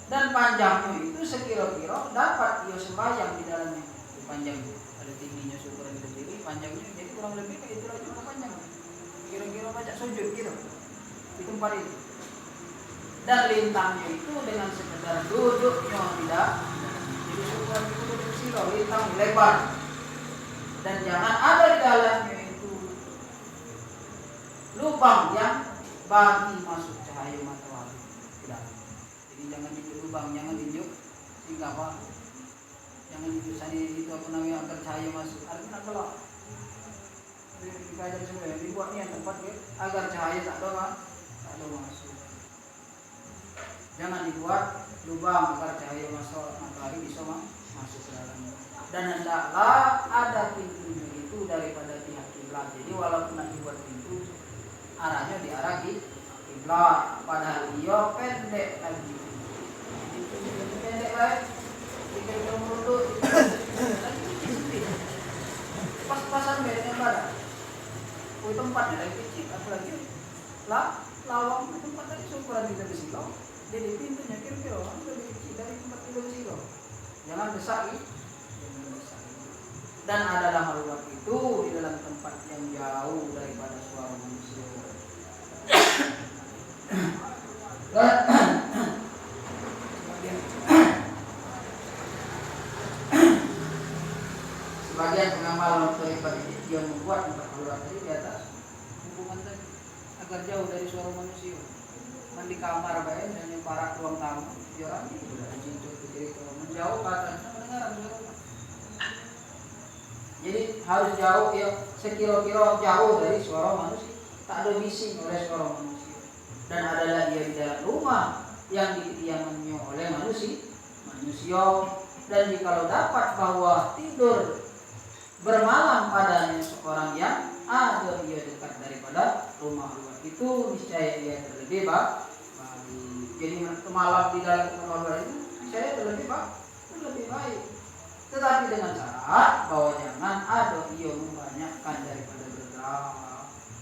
dan panjangnya itu sekira-kira dapat dia sembahyang di dalamnya. Panjang ada tingginya seukuran kita berdiri, panjangnya jadi kurang lebih kayak itu lagi panjang. Kira-kira baca sujud gitu di tempat itu. Dan lintangnya itu dengan sekedar duduknya tidak. Jadi seukuran itu duduk sila, lintang lebar. Dan jangan ada di dalamnya lubang yang bagi masuk cahaya matahari. Tidak. Jadi jangan dijuk lubang, jangan dijuk sehingga apa? Jangan dijuk sana itu apa namanya agar cahaya masuk. Artinya gelap. Dikajar semua yang dibuatnya tempat agar cahaya tak ada masuk. Jangan dibuat lubang agar cahaya masuk matahari bisa masuk ke dalamnya. Dan hendaklah ada pintunya itu daripada pihak kiblat. Jadi walaupun nak dibuat pintu arahnya diarah kiblat, padahal dia pendek lagi. Itu pendek lagi. Jika mundur, pas-pasan bedanya badan. Oh tempatnya lagi kecil, apalagi lawang tempat tadi ukuran kita besilau. Jadi pintunya kira-kira lebih kecil dari tempat kita besilau. Jangan besar. Dan adalah halwat itu di dalam tempat yang jauh daripada suara manusia. Sebagian pengamal waktu yang membuat tempat halwat tadi di atas hubungan tadi agar jauh dari suara manusia. Mandi kamar baik dan yang para ruang tamu, orang itu sudah cincin ke menjauh ke atas mendengar suara. Jadi harus jauh ya sekira-kira jauh dari suara manusia, tak ada bising oleh suara manusia. Dan adalah dia di dalam rumah yang dikediamannya oleh manusia. Dan jikalau dapat bahwa tidur bermalam padanya seorang yang ada dia dekat daripada rumah itu, niscaya dia terlebih baik. Jadi malam di dalam rumah itu niscaya terlebih baik. Tetapi dengan syarat bahwa jangan ada ia membanyakkan daripada bergerak.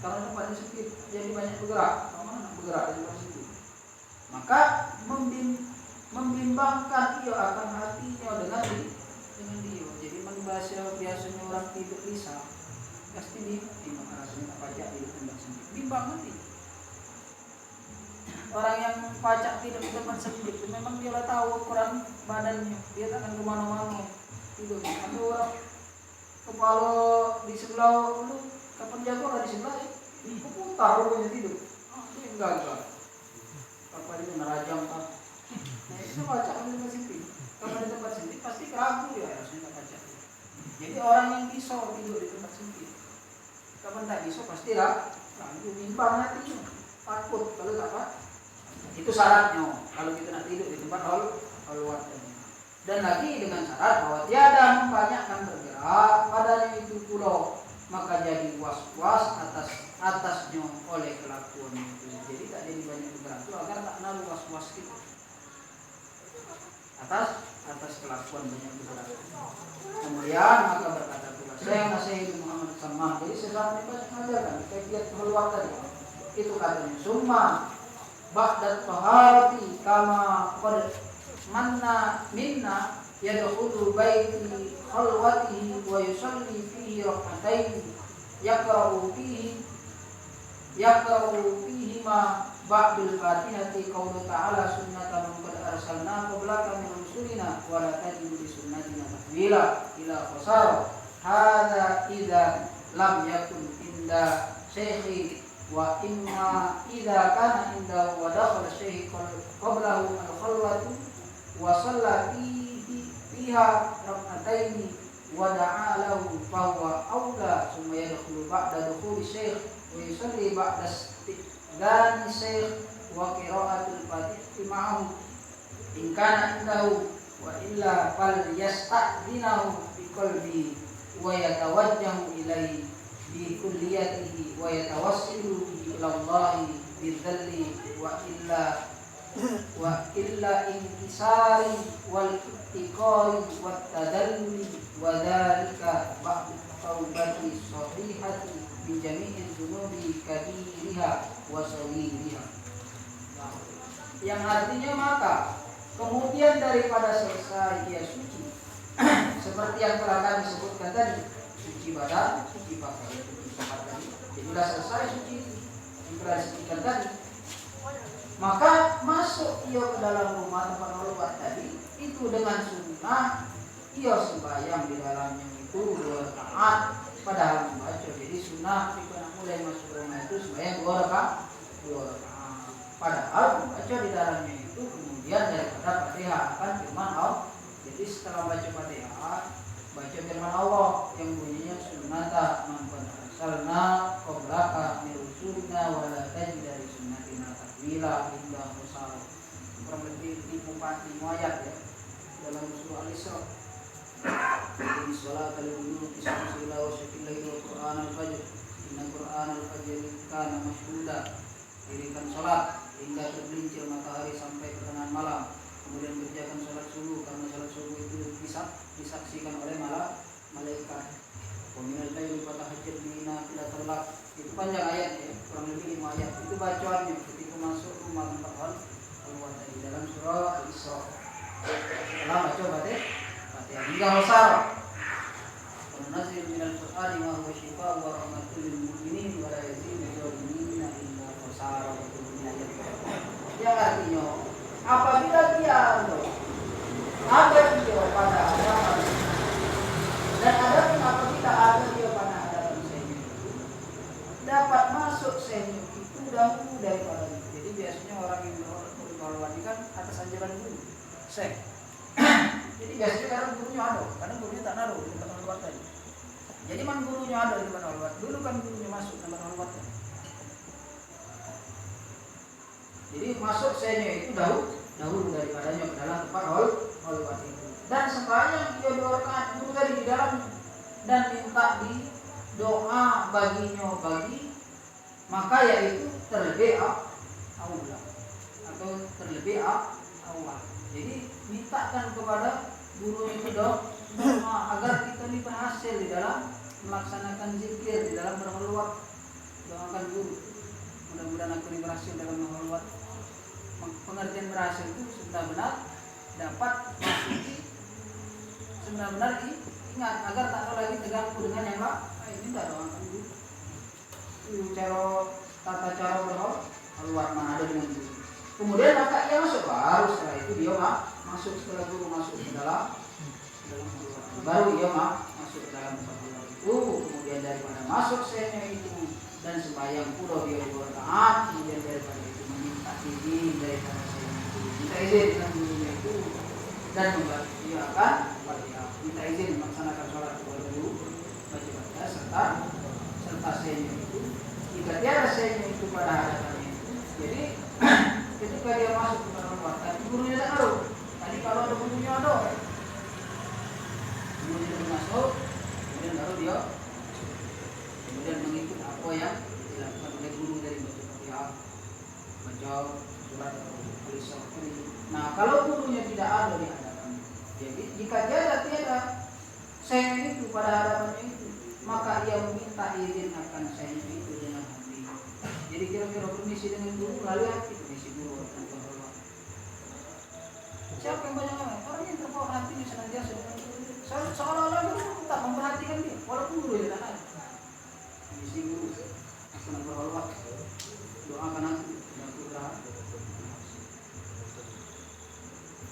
Karena tempatnya sempit, jadi banyak bergerak. Kamu nak bergerak dari tempat situ. Maka membimbangkan ia akan hatinya dengan dia. Jadi biasanya orang tidur bisa pasti ditimbang rasanya tak pajak di tempat sempit. Bimbang nanti. Orang yang pajak tidur di tempat sempit itu memang dia tahu ukuran badannya. Dia tak akan kemana-mana. Tidur. Ada orang kepala di sebelah lu kapan jago nggak di sebelah ya? Putar rupanya tidur. Dia enggak. Apa dia nerajang kan? Nah itu baca di tempat sempit. Kalau di tempat sempit pasti keragu ya rasanya baca. Jadi orang yang bisa tidur di tempat sempit, kapan tak bisa pasti lah ragu, bimbang hatinya, takut kalau tak apa. Itu syaratnya kalau kita nak tidur di tempat halwat. Dan lagi dengan syarat bahwa tiada membanyakkan bergerak padanya itu pulau, maka jadi was-was atasnya oleh kelakuan itu. Jadi tak jadi banyak bergerak itu agar tak naruh was-was kita atas kelakuan banyak bergerak. Kemudian maka berkata pula saya nasihat Muhammad SAW. Jadi sesaat ini banyak mengajarkan kegiatan halwat tadi. Itu katanya summa ba'da taharati kama qad manna minna yadkhulu baiti khalwatihi wa yusalli fihi rak'atain yaqra'u fihi ma ba'dul fatihati qawlu ta'ala sunnatan man qad arsalna qablaka min rusulina wa la tajidu li sunnatina tahwila ila qasar hadza idza lam yakun inda syekhi wa imma idza kana inda wa dakhala syekhi qablahu al-khalwatu wa shalla fiha rak'ataini wa da'a lahu fa huwa awla thumma yadkhulu ba'da dukhuli syekh wa yusalli ba'da istidani syekh wa qira'atul fatihah ma'ahu in kana indahu wa illa fal yasta'dinahu bi qalbi wa yatawajjahu ilayhi bi kulliyatihi wa yatawassilu bihi ila Allah bidzalli wa illa inkisari wal ittiqari wat tadalluli wa dzalika ba'du taubati sahihati bi jami'il dzunubi kabiriha wa saghiriha. Yang artinya maka kemudian daripada selesai dia suci seperti yang telah kami sebutkan tadi, suci badan, suci pakaian, suci tempat tadi. Jadi sudah selesai suci yang telah disebutkan tadi, maka masuk ia ke dalam rumah tempat halwat tadi itu dengan sunnah ia sembahyang di dalamnya itu 2 rakaat padahal membaca. Jadi sunnah jika nak mulai masuk rumah itu sembahyang 2 rakaat padahal membaca di dalamnya itu kemudian daripada Fatihah akan firman Allah. Jadi setelah baca Fatihah baca firman Allah yang bunyinya sunnata man qad arsalna qablaka min rusulina wa la tajida li sunnatina tahwila hingga musal. Kurang lebih 5 ayat ya dalam surah Al-Isra. Ini salat al-wudu bismillah wa syakillah wa Qur'an al-fajr. Inna Qur'an al-fajr kana mashhuda. Dirikan salat hingga tergelincir matahari sampai pertengahan malam. Kemudian kerjakan salat subuh karena salat subuh itu disaksikan oleh malaikat. Peminal lail fatahajjad bihi nafilatal lak. Itu panjang ayat ya, kurang lebih 5 ayat. Itu bacaannya ketika masuk rumah tempat halwat di dalam surah Al-Isra. Setelah baca Fatihah hingga hosar. Nazil minal Qur'ani ma huwa shifaa'un wa rahmatul lil mu'minin wa la yazidu dzalimin illa khasara. Yang artinya apabila dia ada dia pada hadapan dan apabila ada dia pada hadapan senyum itu dapat masuk senyum itu dahulu daripada itu. Jadi biasanya orang yang berhalwat kan atas anjuran guru jadi biasanya karena gurunya ada, karena gurunya tak naruh di tempat halwat tadi. Jadi man gurunya ada di tempat halwat, dulu kan gurunya masuk tempat halwat tadi. Jadi masuk senyum itu dahulu daripadanya ke dalam tempat halwat itu. Dan sembahyang dia 2 rakaat dulu tadi di dalam dan minta di doa baginya maka yaitu terlebih awal atau terlebih awal. Jadi mintakan kepada guru itu doa agar kita ini berhasil di dalam melaksanakan zikir, di dalam berhalwat. Doakan guru, mudah-mudahan aku ini berhasil dalam berhalwat. Pengertian berhasil itu benar-benar dapat masuki, benar-benar ingat agar tak lagi terganggu dengan yang lain. Ini tidak doakan guru. Tata cara berhalwat mana ada dengan guru. Kemudian maka ia masuk, baru setelah itu dia masuk, setelah guru masuk ke dalam baru ia masuk ke dalam tempat halwat. kemudian daripada masuk sehnya itu dan sembahyang pula dia 2 rakaat, kemudian daripada itu meminta izin daripada sehnya itu, minta izin dengan gurunya itu dan dia akan minta izin melaksanakan sholat kepada guru baca serta sehnya itu jika tiada sehnya itu pada hadapannya itu. Jadi ketika dia masuk ke dalam waktu gurunya tak tahu. Tadi kalau ada gurunya ada, gurunya masuk, kemudian baru dia kemudian mengikut apa yang dilakukan oleh guru dari baca surat Al-Isra. Nah, kalau gurunya tidak ada di hadapannya, jadi jika tiada sehnya itu pada hadapannya itu, maka ia meminta izin akan sehnya itu dengan hati. Jadi kira-kira permisi dengan guru, lalu hati permisi guru akan berdoa. Siapa yang banyak orang yang terbawa hatinya senantiasa dengan guru, seolah-olah guru tak memperhatikan dia, walaupun guru tidak ada. Permisi guru, aku nak berdoa, doakan aku dan putra.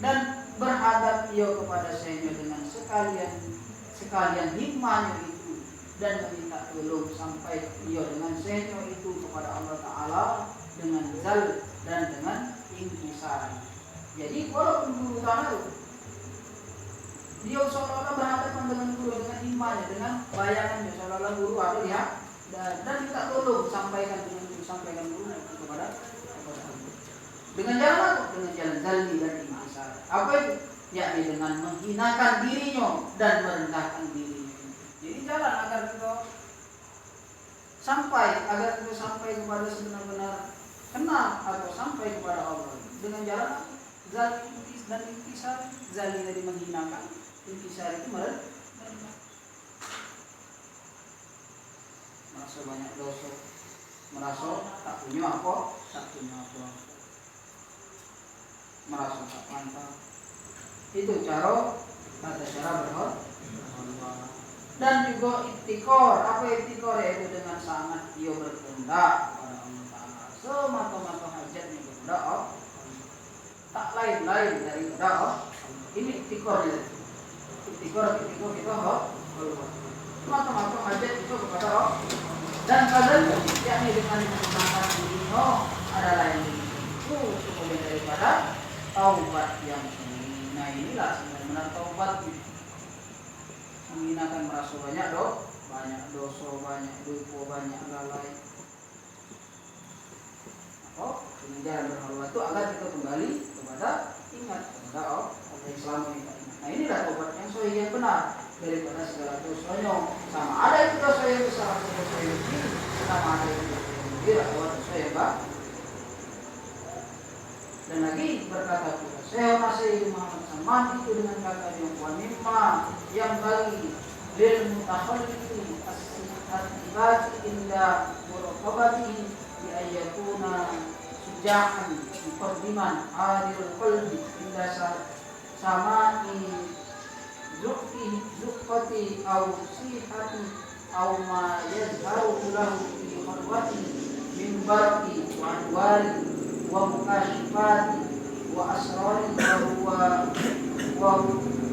Dan berhadap ia kepada sehnya dengan sekalian himmahnya itu dan meminta tolong sampai ia dengan sehnya itu kepada Allah Ta'ala dengan zal dan dengan inkisar. Jadi walaupun guru tahu, dia seolah-olah berhadapan dengan guru dengan himmahnya, dengan bayangannya seolah-olah guru ada ya, dan minta tolong sampaikan guru kepada dengan jalan zalmi dan inkisar. Apa itu? Yakni dengan menghinakan dirinya dan merendahkan dirinya. Jadi jalan agar kita sampai kepada sebenar-benar kenal atau sampai kepada Allah dengan jalan zalmi dan inkisar. Zalmi dari menghinakan, inkisar itu merendah. Merasa banyak dosa, merasa tak punya apa, merasa tak pantas. Itu cara berdoa. Dan juga iktikor. Apa iktikor? Yaitu dengan sangat dia berkehendak kepada Allah Ta'ala semata-mata hajatnya kepada Allah, tak lain-lain dari doa. Ini iktikor ya. Iktikor kita semata-mata hajat itu kepada Allah. Dan kadang yakni dengan menggunakan dirinya adalah yang itu kemudian daripada taubat yang seni. Nah inilah sebenarnya taubat, menghinakan merasa banyak dosa, banyak lupa, banyak lalai. Dengan jalan berhalwa itu agar kita kembali kepada ingat kepada Allah yang selama ini kita ingat. Nah inilah taubat yang sahih, yang benar daripada segala dosanya. Sama ada itu dosa yang besar atau dosa yang kecil, sama ada itu dosa yang kecil atau dosa yang besar. Dan lagi berkata pula, saya masih Muhammad Salman itu dengan kata yang wanimah yang bagi lil mutakhalliti as-sifat inda muraqabati bi ayyakuna suja'an muqaddiman adil qalbi inda sama'i zuqati aw sihati aw ma yazharu lahu fi khalwati min barqi wa anwari wa mukashifati wa asrari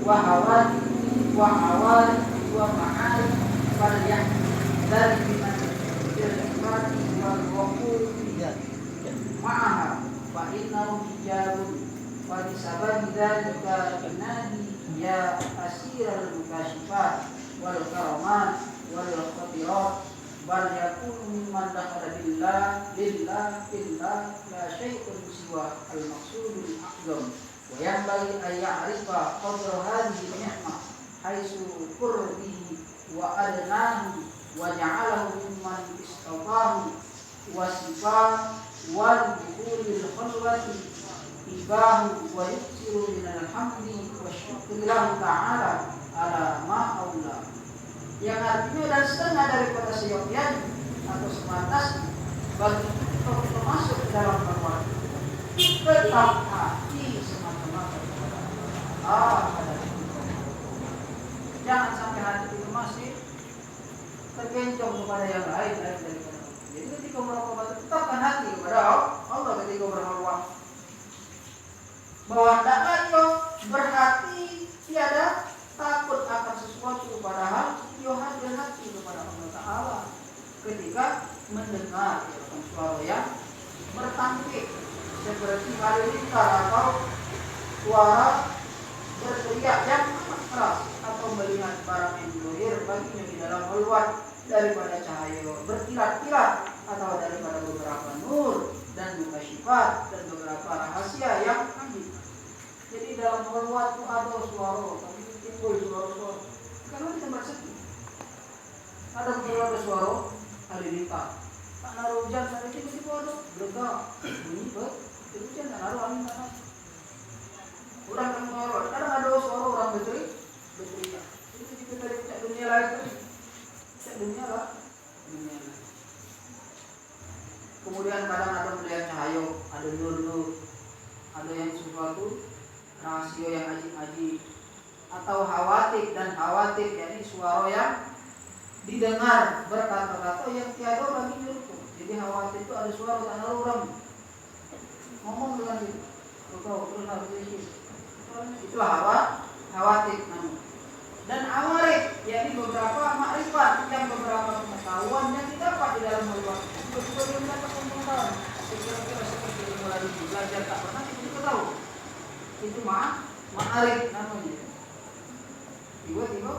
wa hawati wa awali wa ma'ari wal yahdari biman jilfati wal waqufi ma'aha fa innahum hijabun wa disababi dhalika inadi ya asiral mukashifat wal karamat wal khatirat bal yakunu mimman dakhala billah la syai'un siwa al-maqsudul a'zam wa yanbaghi an ya'rifa qadra hadhihi ni'mah haitsu qurbihi wa adnahu wa ja'alahu mimman istatahu wa sifat wal dukhulil khalwati ibahu wa yuksiru minal hamdi wa syukri lahu ta'ala ala ma'aula, yang artinya dan setengah daripada seyogian atau sebatas bagi kita masuk ke dalam kekuatan tetap hati semata-mata kepada Allah. Jangan sampai hati itu masih terkencang kepada yang lain daripada Allah. Jadi ketika berkhulwat tetapkan hati kepada Allah ketika berkhulwat, bahwa hendaknya berhati tiada takut akan sesuatu, padahal ia hadir hati ketika mendengar suara yang bertangkik seperti halilintar atau suara berteriak yang keras, atau melihat barang yang zuhir baginya di dalam keluar daripada cahaya berkilat-kilat atau daripada beberapa nur dan mukasyifat dan beberapa rahasia yang agib. Jadi dalam keluar itu ada suara, tapi timbul suara-suara. Kalau di tempat sepi ada keluar suara halilintar. Tak naruh hujan, ada tiba-tiba ada gelegak bunyi hujan, tak naruh angin tanah. Orang yang mengeluar, kadang ada suara orang berteriak. Itu kita dari dunia lain tadi. Dunia lah. Kemudian kadang ada melihat cahaya, ada nur-nur, ada yang sesuatu rahasia yang ajib-ajib, atau khawatir, dan khawatir yakni suara yang didengar berkata-kata yang tiada bagi nyuruh. Jadi khawatir itu ada suara tak naruh orang ngomong dengan itu. Itulah khawatir namanya. Dan amarif, yakni beberapa makrifat, yang beberapa pengetahuan yang didapat di dalam Allah. Tiba-tiba dia mendapat pengetahuan. Kira-kira seperti ilmu lagi belajar tak pernah tiba-tiba tahu. Itu ma'arif namanya. Tiba-tiba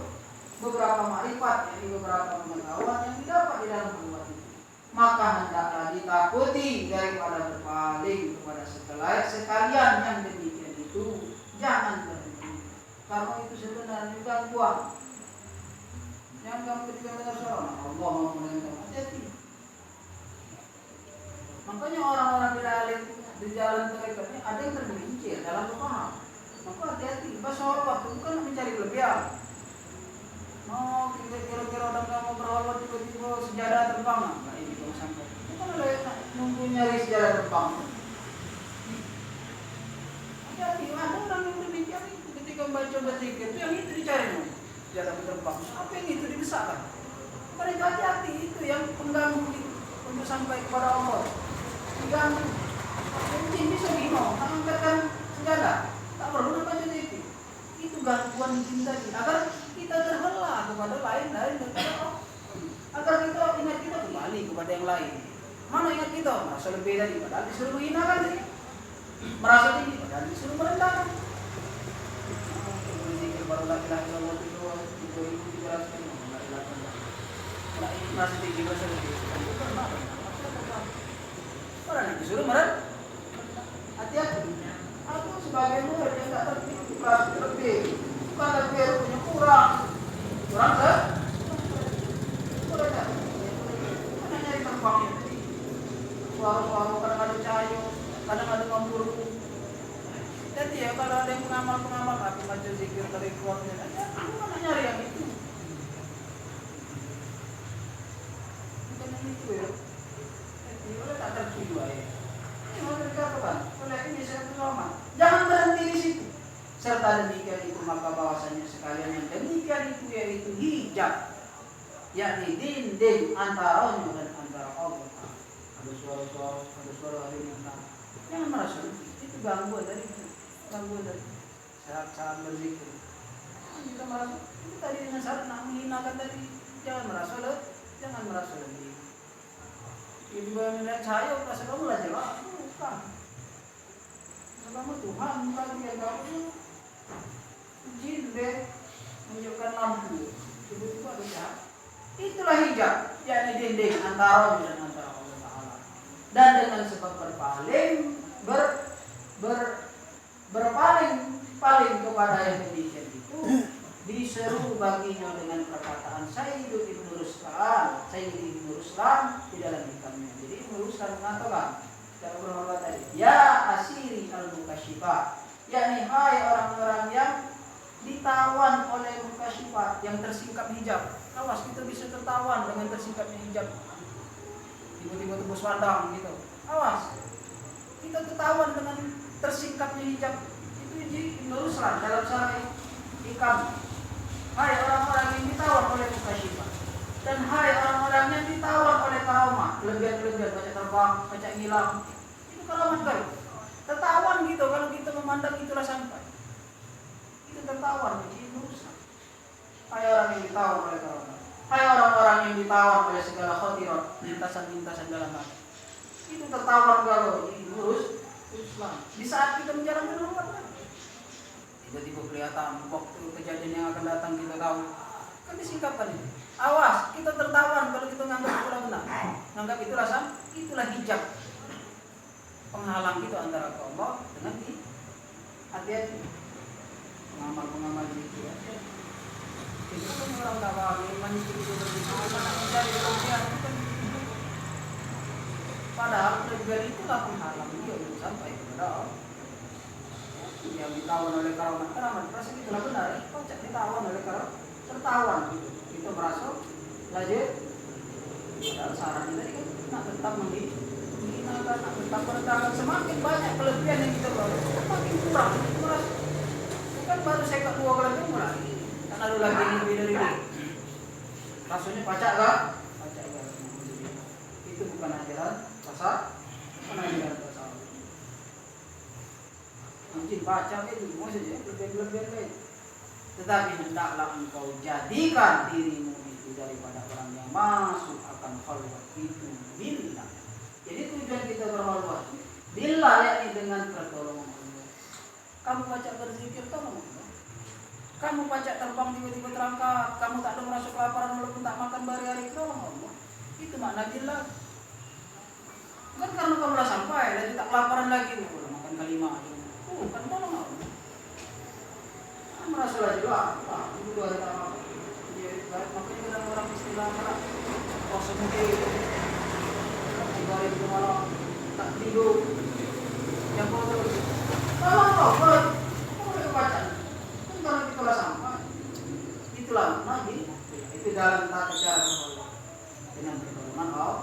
beberapa makrifat, yakni beberapa pengetahuan yang didapat di dalam Allah itu. Maka hendaklah ditakuti daripada berpaling kepada sekalian yang demikian itu. Jangan berhenti. Karena itu sebenarnya gangguan. Yang kamu ketika mendengar suara Allah mau mendengar, hati-hati. Makanya orang-orang di jalan terikatnya ada yang tergelincir dalam paham. Maka hati-hati. Bahasa waktu bukan mencari kelebihan. Kira-kira orang kamu berhalwa tiba-tiba sejadah terbang. Nah ini kamu sampai. Bukan ada nunggu nyari sejadah terbang. Hati-hati. Ada orang yang demikian itu ketika membaca berzikir itu yang itu dicari. Sejadah terbang. Apa yang itu dibesarkan? Mereka hati-hati itu yang pengganggu untuk sampai kepada Allah. Diganggu. Mungkin bisa bingung. Angkatkan sejadah. Tak perlu nampak itu. Itu gangguan cinta kita. Agar kita terbelah kepada lain daripada Allah. Agar kita ingat kita kembali kepada yang lain. Mana ingat kita? Merasa lebih daripada disuruh menghinakan dia. Merasa tinggi padahal disuruh merendahkan. Berzikir baru la ilaha illallah itu 2300 merasa tinggi merasa lebih. Orang yang disuruh merendahkan. Hati-hati. Aku sebagai murid yang tak terpilih kelas lebih. Bukan lebih punya kurang tak? Kurang tak? Mana nyari terbangnya tadi? Suara-suara kadang ada cahaya, kadang ada mamburku. Jadi ya kalau ada yang pengamal aku baca zikir dari keluarnya, aku mana nyari yang itu? Bukan yang itu ya. Jadi oleh tak tertuju ya. Ini mau dikatakan, oleh ini saya bersama. Jangan berhenti di situ. Serta demikian itu maka bahwasanya sekalian yang demikian itu yaitu hijab, yakni dinding antara dan antara Allah. Ada suara halilintar. Jangan merasa itu gangguan dari saat berzikir. Kita merasa itu tadi dengan syarat nak menghinakan tadi. Jangan merasa lebih. Itu melihat cahaya rasa kamu lah jelas. Bukan. Kamu Tuhan bukan dia kamu. Jin deh menunjukkan lampu. Tiba-tiba ada cahaya. Itulah hijab, yakni dinding antara dan antara Allah Taala. Dan dengan sebab berpaling kepada yang demikian itu diseru baginya dengan perkataan Sayyid Ibnu Ruslan di dalam kitabnya. Jadi Ibnu Ruslan mengatakan secara berhormat tadi, ya asiri al-mukasyifat, yakni hai orang-orang yang ditawan oleh mukasyifat, yang tersingkap hijab. Awas kita bisa tertawan dengan tersingkapnya hijab. Tiba-tiba tembus pandang gitu. Awas. Kita tertawan dengan tersingkapnya hijab. Itu Ibnu Ruslan dalam syarah Ikam. Hai orang-orang yang ditawan oleh mukasyifat, dan hai orang-orang yang ditawan oleh karomah, kelebihan-kelebihan, baca terbang, baca ngilang. Itu karomah kan. Tertawan gitu kalau kita memandang itulah sampai. Itu tertawan Ibnu Ruslan. Hai orang yang ditawan oleh karomah, hai orang-orang yang ditawan oleh segala khatirat, lintasan-lintasan dalam hati. Itu tertawan kalau urus Islam. Di saat kita menjalankan hormat, tiba-tiba kelihatan waktu kejadian yang akan datang kita tahu. Kan disingkapkan ini. Awas, kita tertawan kalau kita menganggap itulah benar. Menganggap itulah hijab penghalang kita antara Allah dengan hati-hati. Pengamal itu ya. Itu kan orang tak paham iman itu bagaimana mencari kemudian kan. Padahal dari itulah penghalang dia untuk sampai kepada Allah. Yang ditawan oleh keramat, merasa itulah benar. Kocak ditawan oleh keramat, tertawan gitu. Itu merasa lanjut. Padahal sarannya tadi kan nak tetap menghinakan, nak tetap merendahkan. Semakin banyak kelebihan yang kita bawa, semakin kurang. Merasa bukan baru saya kat dua kelebihan mulai. Tak ada lagi lebih dari ini. Rasanya pacak gak? Pacak gak? Itu bukan ajaran pasar, bukan ajaran pasar. Mungkin baca itu maksudnya lebih-lebih lain. Tetapi hendaklah engkau jadikan dirimu itu daripada orang yang masuk akan khalwat itu billah. Jadi tujuan kita berkhalwat billah yakni dengan pertolongan Allah. Kamu baca berzikir tolong Allah. Kamu baca terbang tiba-tiba terangkat, kamu tak ada merasa kelaparan walaupun tak makan berhari-hari, tolong Allah. Itu makna billah. Bukan karena kamu sudah sampai dan tak kelaparan lagi, makan kelima. Bukan tolong Allah. Merasa juga, itu dua hari tak makan. Makanya kadang orang istilah malah kosong mungkin 3 hari itu malah tak tidur. Yang kau terus, tolong Allah. Apa boleh baca? Kan kalau kita lah sampai. Itulah nabi. Itu dalam tata cara berdoa dengan pertolongan Allah.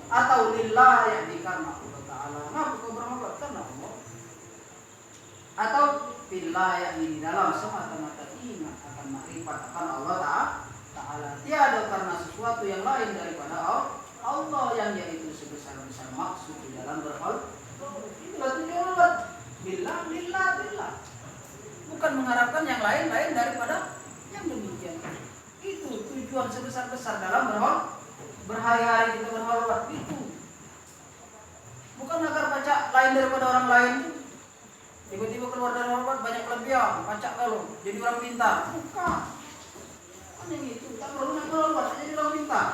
Atau lillah yang dikarenakan Allah Ta'ala. Kenapa kau berdoa karena Allah? Atau billah yakni di dalam semata-mata ingat akan makrifat akan Allah Ta'ala. Tiada karena sesuatu yang lain daripada Allah yang yaitu sebesar-besar maksud di dalam berhal. Itulah tujuan billah. Bukan mengharapkan yang lain-lain daripada yang demikian. Itu tujuan sebesar-besar dalam berhari-hari kita berhalwat itu. Bukan agar baca lain daripada orang lain. Tiba-tiba keluar dari hormat banyak kelebihan, pacak kalau jadi orang pintar. Bukan. Hanya gitu, tak perlu nak hormat jadi orang pintar.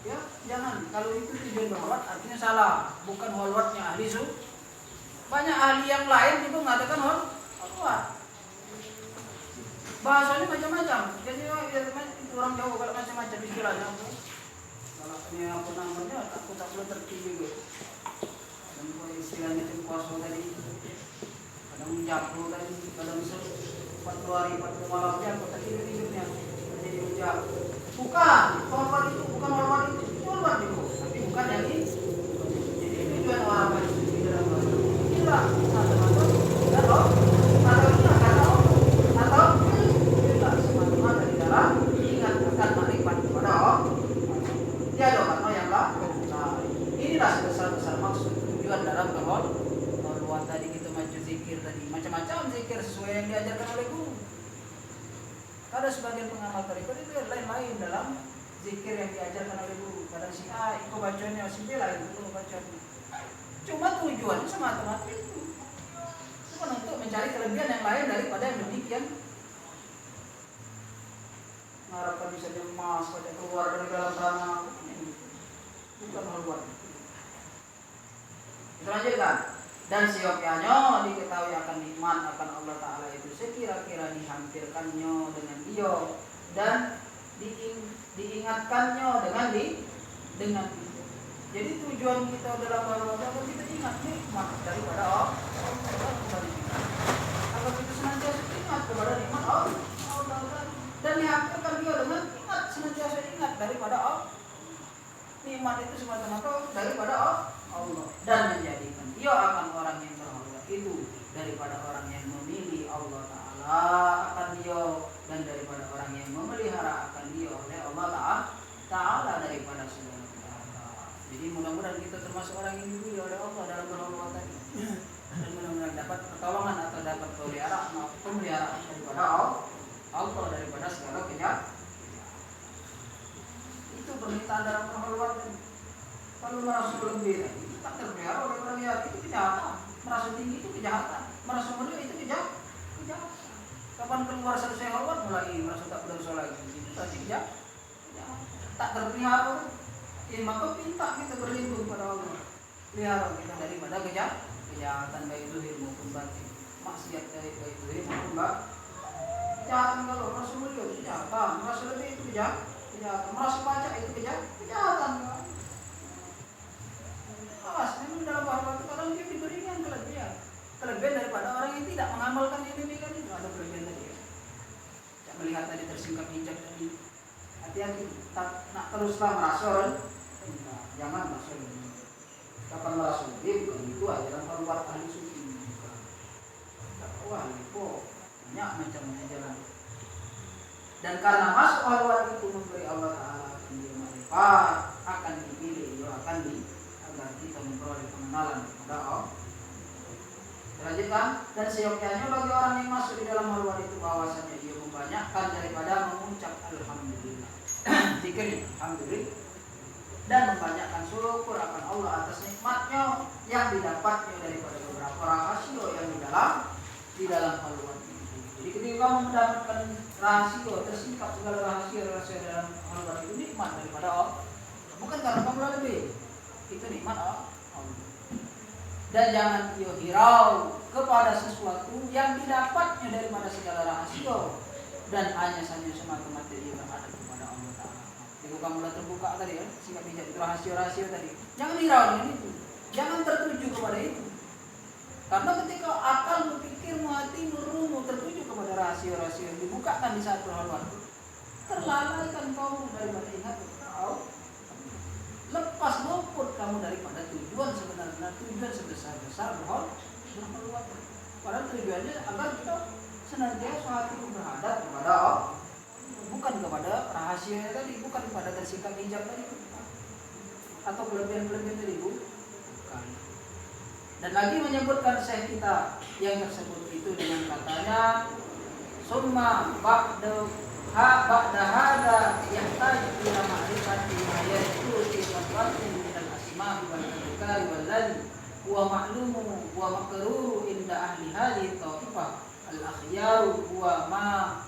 Ya, jangan. Kalau itu tujuan hormat artinya salah. Bukan hormatnya ahli su. Banyak ahli yang lain juga mengatakan hormat. Bahasanya macam-macam. Jadi itu orang Jawa kalau macam-macam istilahnya. Kalau ini apa namanya, aku tak perlu tertipu. Istilahnya tim kuasa tadi, kadang menjapur tadi, kadang 40 hari 40 malamnya, aku tak tidurnya jadi menjap. Bukan, hormat itu bukan hormat itu tapi bukan yang ini. Jadi tujuan orang itu tidak ada. Inilah semata-mata atau inilah semata-mata di dalam ingat akan makrifat kepada Allah. Tiada karena yang lain. Inilah sebesar-besar maksud dalam berkhulwat tadi kita maju zikir tadi macam-macam zikir sesuai yang diajarkan oleh guru. Ada sebagian pengamal tarekat itu lain-lain dalam zikir yang diajarkan oleh guru. Kadang si A ikut bacanya, si B lain itu bacanya. Cuma tujuannya semata-mata itu bukan untuk mencari kelebihan yang lain daripada yang demikian. Mengharapkan bisa emas, pada keluar dari dalam tanah, bukan khulwat. Selanjutnya, dan siokianya diketahui akan nikmat akan Allah Ta'ala itu sekira-kira dihampirkannya dengan dia dan diingatkannya dengan dia. Jadi tujuan kita dalam berdoa kita ingat nikmat daripada Allah. Agar kita senantiasa ingat kepada nikmat Allah dan dihampirkan dia dengan ingat senantiasa ingat daripada Allah. Nikmat itu semata-mata daripada Allah dan menjadikan dia akan orang yang berkhulwat itu daripada orang yang memilih Allah Ta'ala akan dia dan daripada orang yang memelihara akan dia oleh Allah Ta'ala daripada segala perkara. Jadi mudah-mudahan kita termasuk orang yang dipilih oleh Allah dalam berkhulwat tadi dan mudah-mudahan dapat pertolongan atau dapat pemeliharaan daripada Allah daripada segala kalau merasa berlebih itu tak terpelihara oleh orang yang itu kejahatan. Merasa tinggi itu kejahatan, merasa mulia itu kejahatan. Kapan keluar selesai halwat mulai merasa tak berdosa lagi, itu tadi kejahatan. Tak terpelihara. Maka minta kita berlindung pada Allah. Pelihara kita daripada kejahatan baik zahir maupun batin, maksiat baik zahir maupun batin. Kejahatan kalau merasa mulia itu kejahatan, merasa lebih itu kejahatan, merasa baca itu kejahatan. Awas, memang dalam bahasa orang dia diberikan kelebihan daripada orang yang tidak mengamalkan yang demikian itu ada kelebihan tadi. Jangan melihat tadi tersingkap hijab tadi. Hati-hati, nak teruslah merasa jangan merasa kapan merasa bukan itu ajaran keluar ahli sufi. Wah, itu banyak macamnya jalan. Dan karena masuk halwat itu memberi Allah Ta'ala akan dia makrifat, akan dipilih, akan agar kita memperoleh pengenalan kepada Allah. Lanjutkan, dan seyogyanya bagi orang yang masuk di dalam halwat itu bahwasanya ia membanyakkan daripada mengucap alhamdulillah. Zikir alhamdulillah dan membanyakkan syukur akan Allah atas nikmatnya yang didapatnya daripada beberapa rahasia yang di dalam halwat itu. Jadi ketika kamu mendapatkan rahasia, tersingkap segala rahasia dalam halwat itu nikmat daripada Allah. Bukan karena kamu lebih, itu nikmat Allah. Dan jangan hirau kepada sesuatu yang didapatnya daripada segala rahasia dan hanya saja semata-mata ia berada kepada Allah Ta'ala. Jadi kamu sudah terbuka tadi ya, sikap bijak itu rahasia-rahasia tadi. Jangan hirau dengan itu, jangan tertuju kepada itu. Karena ketika akal berpikir, hati merumu tertuju kepada rahasia-rahasia yang dibukakan di saat berhalwat, terlalaikan kamu daripada ingat kau. Lepas luput kamu daripada tujuan sebenarnya, tujuan sebesar-besar berhalwat. Padahal tujuannya agar kita senantiasa hati berhadap kepada Allah, bukan kepada rahasia tadi, bukan kepada tersingkap hijab tadi, atau kelebihan-kelebihan tadi, bukan. Dan lagi menyebutkan syekh kita yang tersebut itu dengan katanya, summa ba'da hada yahtaju ila ma'rifati ayatu sifatin min al-asma'i wal adhkari wal ladhi wa ma'lumu wa makruhu inda ahli hadhihi tawifah al-akhyaru wa ma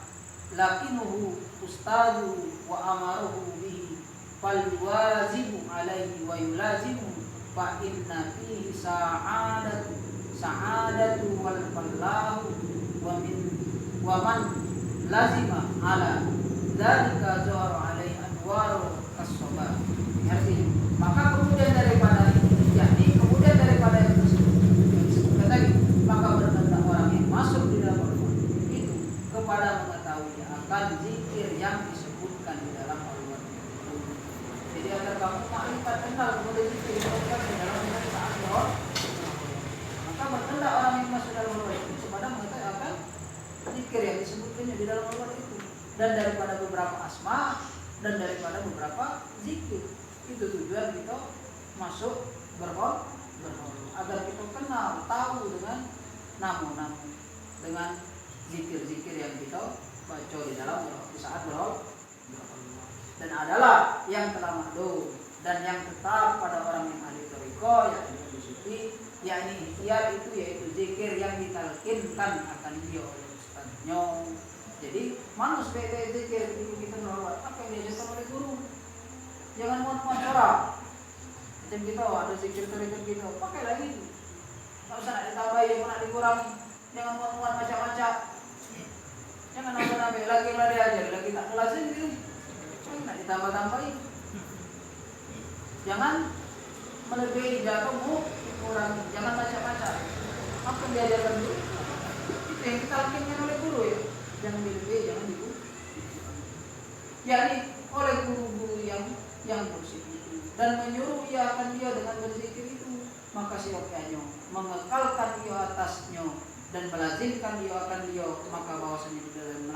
lakinuhu ustadu wa amaruhu bihi fal wazibu alaihi wa yulazimu fa inna fihi sa'adatu wal fallahu wa man lazima ala dzalika zuhur alaihi anwaru as-sabah. Artinya, maka kemudian daripada yang tersebut tadi, maka berkata orang yang masuk di dalam halwat itu kepada mengetahui akan zikir yang disebutkan di dalam halwat itu. Jadi agar kamu makrifat kenal kepada zikir yang disebutkan di dalam saat halwat, maka berkendak orang yang masuk dalam halwat itu kepada mengetahui akan zikir yang disebutkannya di dalam halwat itu, dan daripada beberapa asma dan daripada beberapa zikir. Itu tujuan kita masuk berhalwat, agar kita kenal, tahu dengan namu-namu, dengan zikir-zikir yang kita baca di dalam di saat berhalwat, dan adalah yang telah maklum dan yang tetap pada orang yang ahli thariqah, yakni sufi, yakni ikhtiar itu yaitu zikir yang ditalkinkan akan dia oleh ustadznya. Jadi manus beda zikir ketika kita berhalwat, apa yang diajarkan oleh guru. Jangan muat-muat suara. Macam kita ada zikir thariqah kita, pakai lagi itu. Tak usah nak ditambahi, yang nak dikurangi. Jangan muat-muat macam-macam. Jangan nambah-nambah lagi yang lari ajar, lagi tak kelasin gitu. Nak ditambah-tambahi. Jangan melebihi jatuhmu, kurangi. Jangan macam-macam. Apa yang diajarkan dulu? Itu yang kita lakukan oleh guru ya. Jangan dilebihi, jangan dikurangi. Yakni oleh guru-guru yang bersih itu dan menyuruh ia akan dia dengan berzikir itu, maka siapkannya mengekalkan dia atasnya dan melazimkan dia akan dia, maka bahwasanya di dalam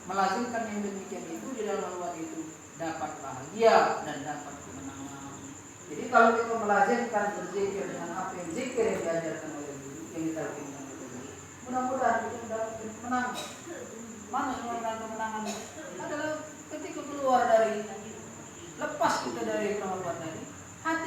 melazimkan yang demikian itu di dalam halwat itu dapat bahagia dan dapat kemenangan. Jadi kalau kita melazimkan berzikir dengan apa yang zikir yang diajarkan oleh guru, yang ditalkinkan oleh guru, mudah-mudahan kita dapat kemenangan. Mana sebenarnya kemenangan adalah ketika keluar dari, lepas kita dari halwat tadi, hati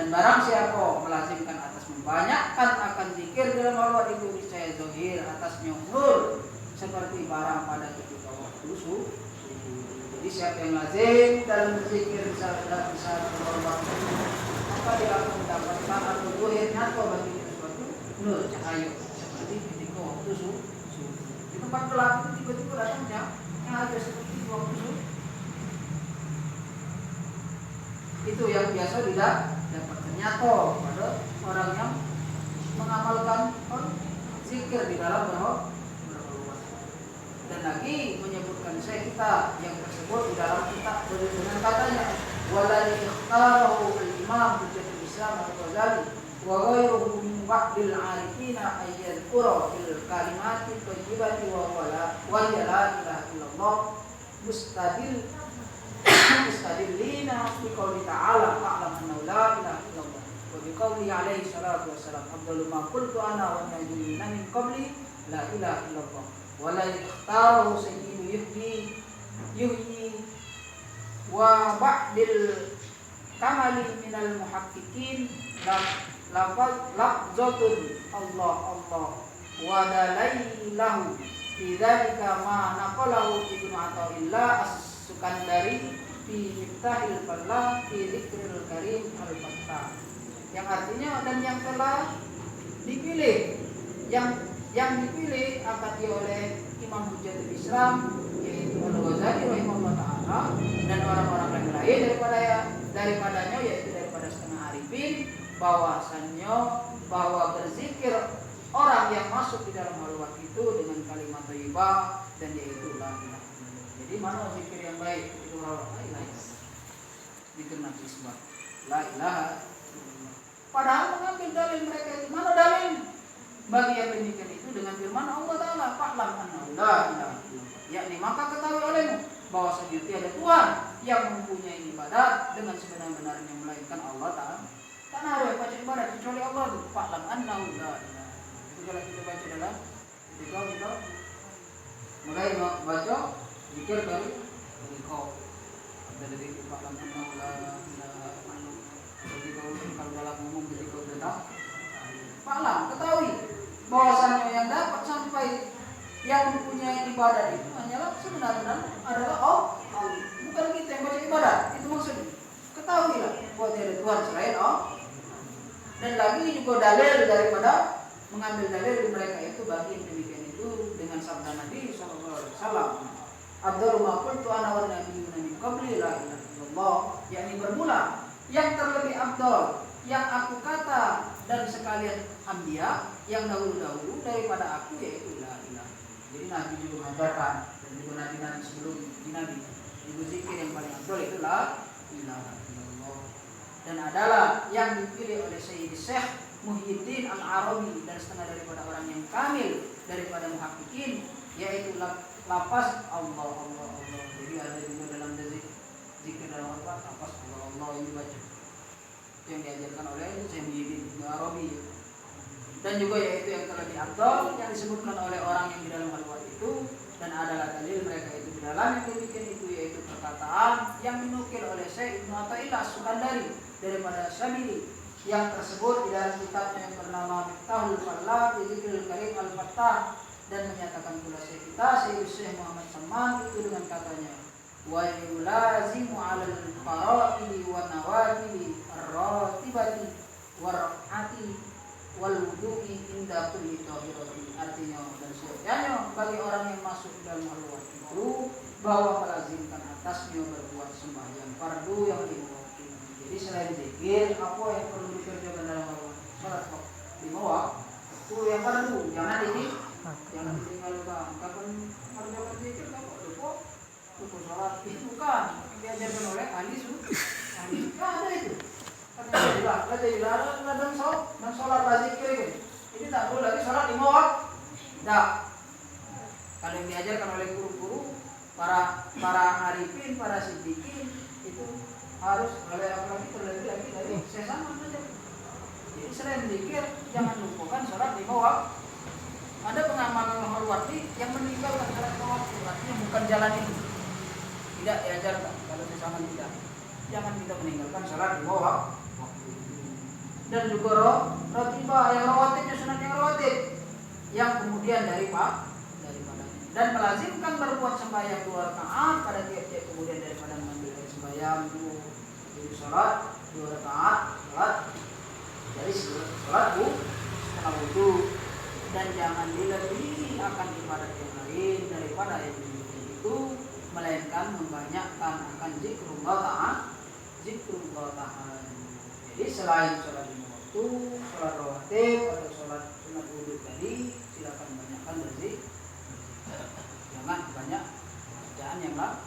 Dan barang siapa melazimkan atas membanyakkan akan zikir dalam halwat itu niscaya zahir atasnya nur seperti barang pada ketika waktu subuh. Jadi siapa yang lazim dalam berzikir saat halwat itu, maka dia akan mendapatkan atau zahir nyata bagi sesuatu nur cahaya seperti ketika waktu subuh. Di tempat gelap itu tiba-tiba datang yang ada seperti waktu subuh. Itu yang biasa tidak dapat ternyata pada orang yang mengamalkan zikir di dalam berhalwat. Dan lagi menyebutkan kita yang tersebut di dalam kitab dengan katanya walladzi ikhtarahu al-imam Hujjatul Islam Al-Ghazali wa ghairuhu min ba'dil 'arifina ayyadhkura fil kalimati thayyibati wa hiya la ilaha illallah mustadillina biqauli ta'ala fa'lam annahu la ilaha illallah wa biqauli alaihi salatu wassalam afdalu ma qultu ana wa nabiyyuna min qabli la ilaha illallah wa la ikhtarahu sayyidu yuhyi wa ba'dil kamali minal muhaqqiqin lafzatun Allah wa dalailahu fi dzalika ma naqalahu Ibnu Athaillah Sukandari fi Miftahil Fallah fi Dzikril Karim Al-Fattah, yang artinya dan yang telah dipilih yang dipilih akan oleh Imam Hujjatul Islam yaitu Al-Ghazali rahimahullah taala dan orang-orang lain daripadanya yaitu daripada setengah arifin bahwasannya bahwa berzikir orang yang masuk di dalam halwat itu dengan kalimat thayyibah dan yaitu la ilaha. Jadi mana zikir yang baik itu la ilaha. Zikir Nabi Isbat la ilaha. Padahal mengambil dalil mereka itu mana dalil bagi yang demikian itu dengan firman Allah Taala fa'lam annahu la ilaha illallah, yakni maka ketahui olehmu bahwasanya tiada Tuhan yang mempunyai ibadat dengan sebenar-benarnya melainkan Allah Taala. Karena ada baca ibadat kecuali Allah. Fa'lam annahu la ilaha. Itu kalau kita baca dalam ketika kita mulai baca zikir dari kau dari fa'lam annahu la ilaha illallah. Jadi kalau dalam umum ketika kita fa'lam ketahui bahwasanya yang dapat sampai yang mempunyai ibadat itu hanyalah sebenarnya adalah Allah, bukan kita yang baca ibadat. Itu maksudnya ketahuilah bahwa tiada Tuhan selain Allah. Dan lagi juga dalil daripada mengambil dalil dari mereka itu bagi yang demikian itu dengan sabda Nabi SAW Abdul ma qultu ana wa nabiyyuna min qabli la ilaha illallah, yakni bermula yang terlebih afdal yang aku kata dan sekalian anbiya yang dahulu-dahulu daripada aku yaitu la ilaha. Jadi Nabi juga mengajarkan dan juga nabi-nabi sebelum Nabi juga zikir yang paling afdal itu la ilaha illallah, dan adalah yang dipilih oleh Sayyid Syekh Muhyiddin Al-Arabi dan setengah daripada orang yang kamil daripada muhaqqiqin yaitu lafaz Allah. Jadi ada juga dalam zikir dalam apa lafaz Allah ini baca yang diajarkan oleh Syekh Muhyiddin Al-Arabi, dan juga yaitu yang terlebih afdal yang disebutkan oleh orang yang di dalam halwat itu, dan adalah dalil mereka itu di dalam yang demikian itu yaitu perkataan yang dinukil oleh Syekh Ibnu Athaillah Sukandari daripada Syabili yang tersebut di dalam kitabnya yang bernama Miftahul Fallah fi Dzikril Karim Al-Fattah, dan menyatakan pula Syekh Muhammad Saman itu dengan katanya wa yulazimu 'alal fara'ili wa nawafili ar-ratibati war'ati wal wudu'i inda kulli tahiratin. Artinya dan siapnya bagi orang yang masuk dalam halwat itu bahwa melazimkan atasnya berbuat sembahyang fardu yang lima waktu. Jadi selain zikir apa yang perlu dikerjakan dalam halwat? Salat 5 waktu itu yang fardu, jangan ditinggalkan. Kapan kerjakan zikir apa? Lupa salat itu kan diajarkan oleh ahli sunnah. Ada itu. Dan sholat zikir ini tak perlu lagi sholat 5 waktu. Tidak. Kalau yang diajarkan oleh guru-guru para arifin, para siddiqin itu harus oleh apalagi terlebih lagi dari sesama saja. Jadi selain zikir jangan lupakan sholat 5 waktu. Ada pengamal halwati yang meninggalkan sholat 5 waktu, artinya bukan jalan itu. Tidak diajarkan kalau sesama tidak. Jangan kita meninggalkan sholat 5 waktu. dan juga rotibah yang rawatibnya sunat yang rawatib yang kemudian daripadanya, dan melazimkan berbuat sembahyang 2 rakaat pada tiap-tiap kemudian daripada mengambil air sembahyang itu sholat 2 rakaat sholat dari sholat setelah wudu, dan jangan dilebihi akan ibadat yang lain daripada yang itu, melainkan membanyakkan akan zikrullah ta'ala. Jadi selain sholat 5 waktu, sholat rawatib atau sholat sunat wudu tadi, silakan banyakkan berzikir, jangan banyak bacaan yang lain.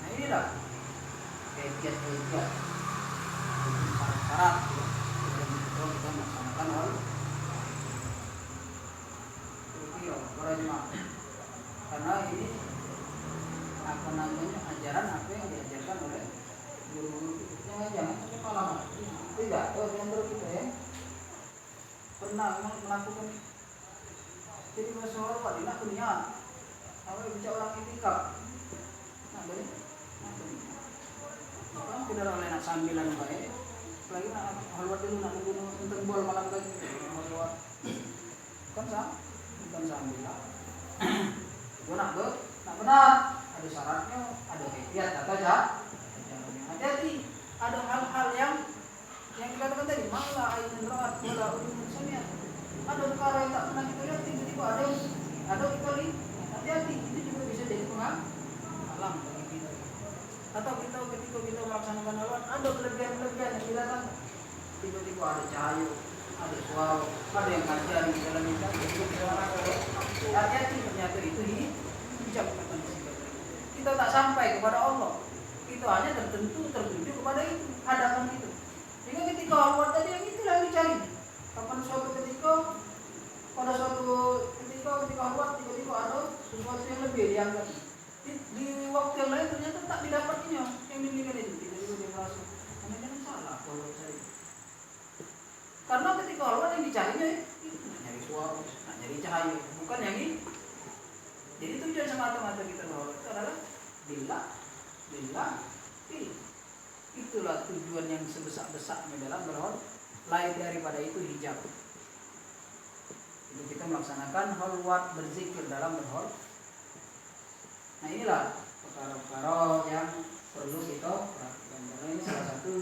Nah inilah kegiatan syarat-syarat yang kita melaksanakan oleh para jemaah, karena ini apa namanya ajaran apa yang diajarkan oleh guru-guru kita. Jangan sampai malah tidak yang kita ya pernah melakukan jadi masalah apa di dunia apa bicara orang etika nah dari kan tidak oleh nak sambilan baik lagi nak halwat dulu nak bunuh tentang bol malam kan halwat kan bukan sambilan itu nak benar ada syaratnya, ada kegiatan atau hati-hati. Ada hal-hal yang dikatakan tadi malah ainin rohat bola udun semiat. Ada perkara yang tak pernah kita lihat tiba-tiba ada kita lihat. Hati-hati, itu juga bisa jadi penghalang bagi kita. Atau kita ketika kita melaksanakan halwat ada kelebihan-kelebihan yang kita tahu. Tiba-tiba ada cahaya, ada suara, ada yang kajian di dalam kita. Hati-hati, ternyata itu hijab kita tak sampai kepada Allah, kita hanya tertuju kepada itu hadapan itu. Sehingga ketika halwat tadi yang itulah yang dicari. Kapan suatu ketika pada suatu ketika halwat tiba-tiba ada sesuatu yang lebih dianggap di waktu yang lain ternyata tak didapatnya yang dimiliki itu, tiba-tiba dia merasa jangan salah kalau saya. Karena ketika halwat yang dicarinya itu nyari suara, nyari cahaya, bukan yang ini. Jadi tujuan semata-mata kita berhalwat itu adalah billah. Itulah tujuan yang sebesar-besarnya dalam berhalwat. Lain daripada itu hijab. Jadi kita melaksanakan halwat berzikir dalam berhalwat. Nah inilah perkara-perkara yang perlu kita perhatikan. Karena ini salah satu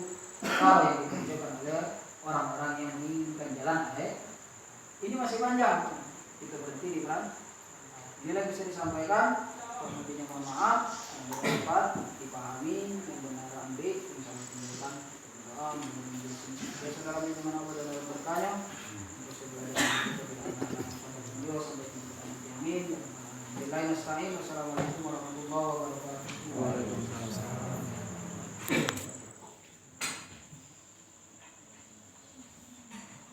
hal yang dikerjakan oleh orang-orang yang menginginkan jalan akhir. Ini masih panjang. Kita berhenti di belakang. Inilah bisa disampaikan. Kemudian mohon maaf yang dapat dipahami yang benar ambil bisa menunjukkan doa menunjukkan saudara di mana ada bertanya untuk saudara kita sampai jumpa. Amin. Wassalamualaikum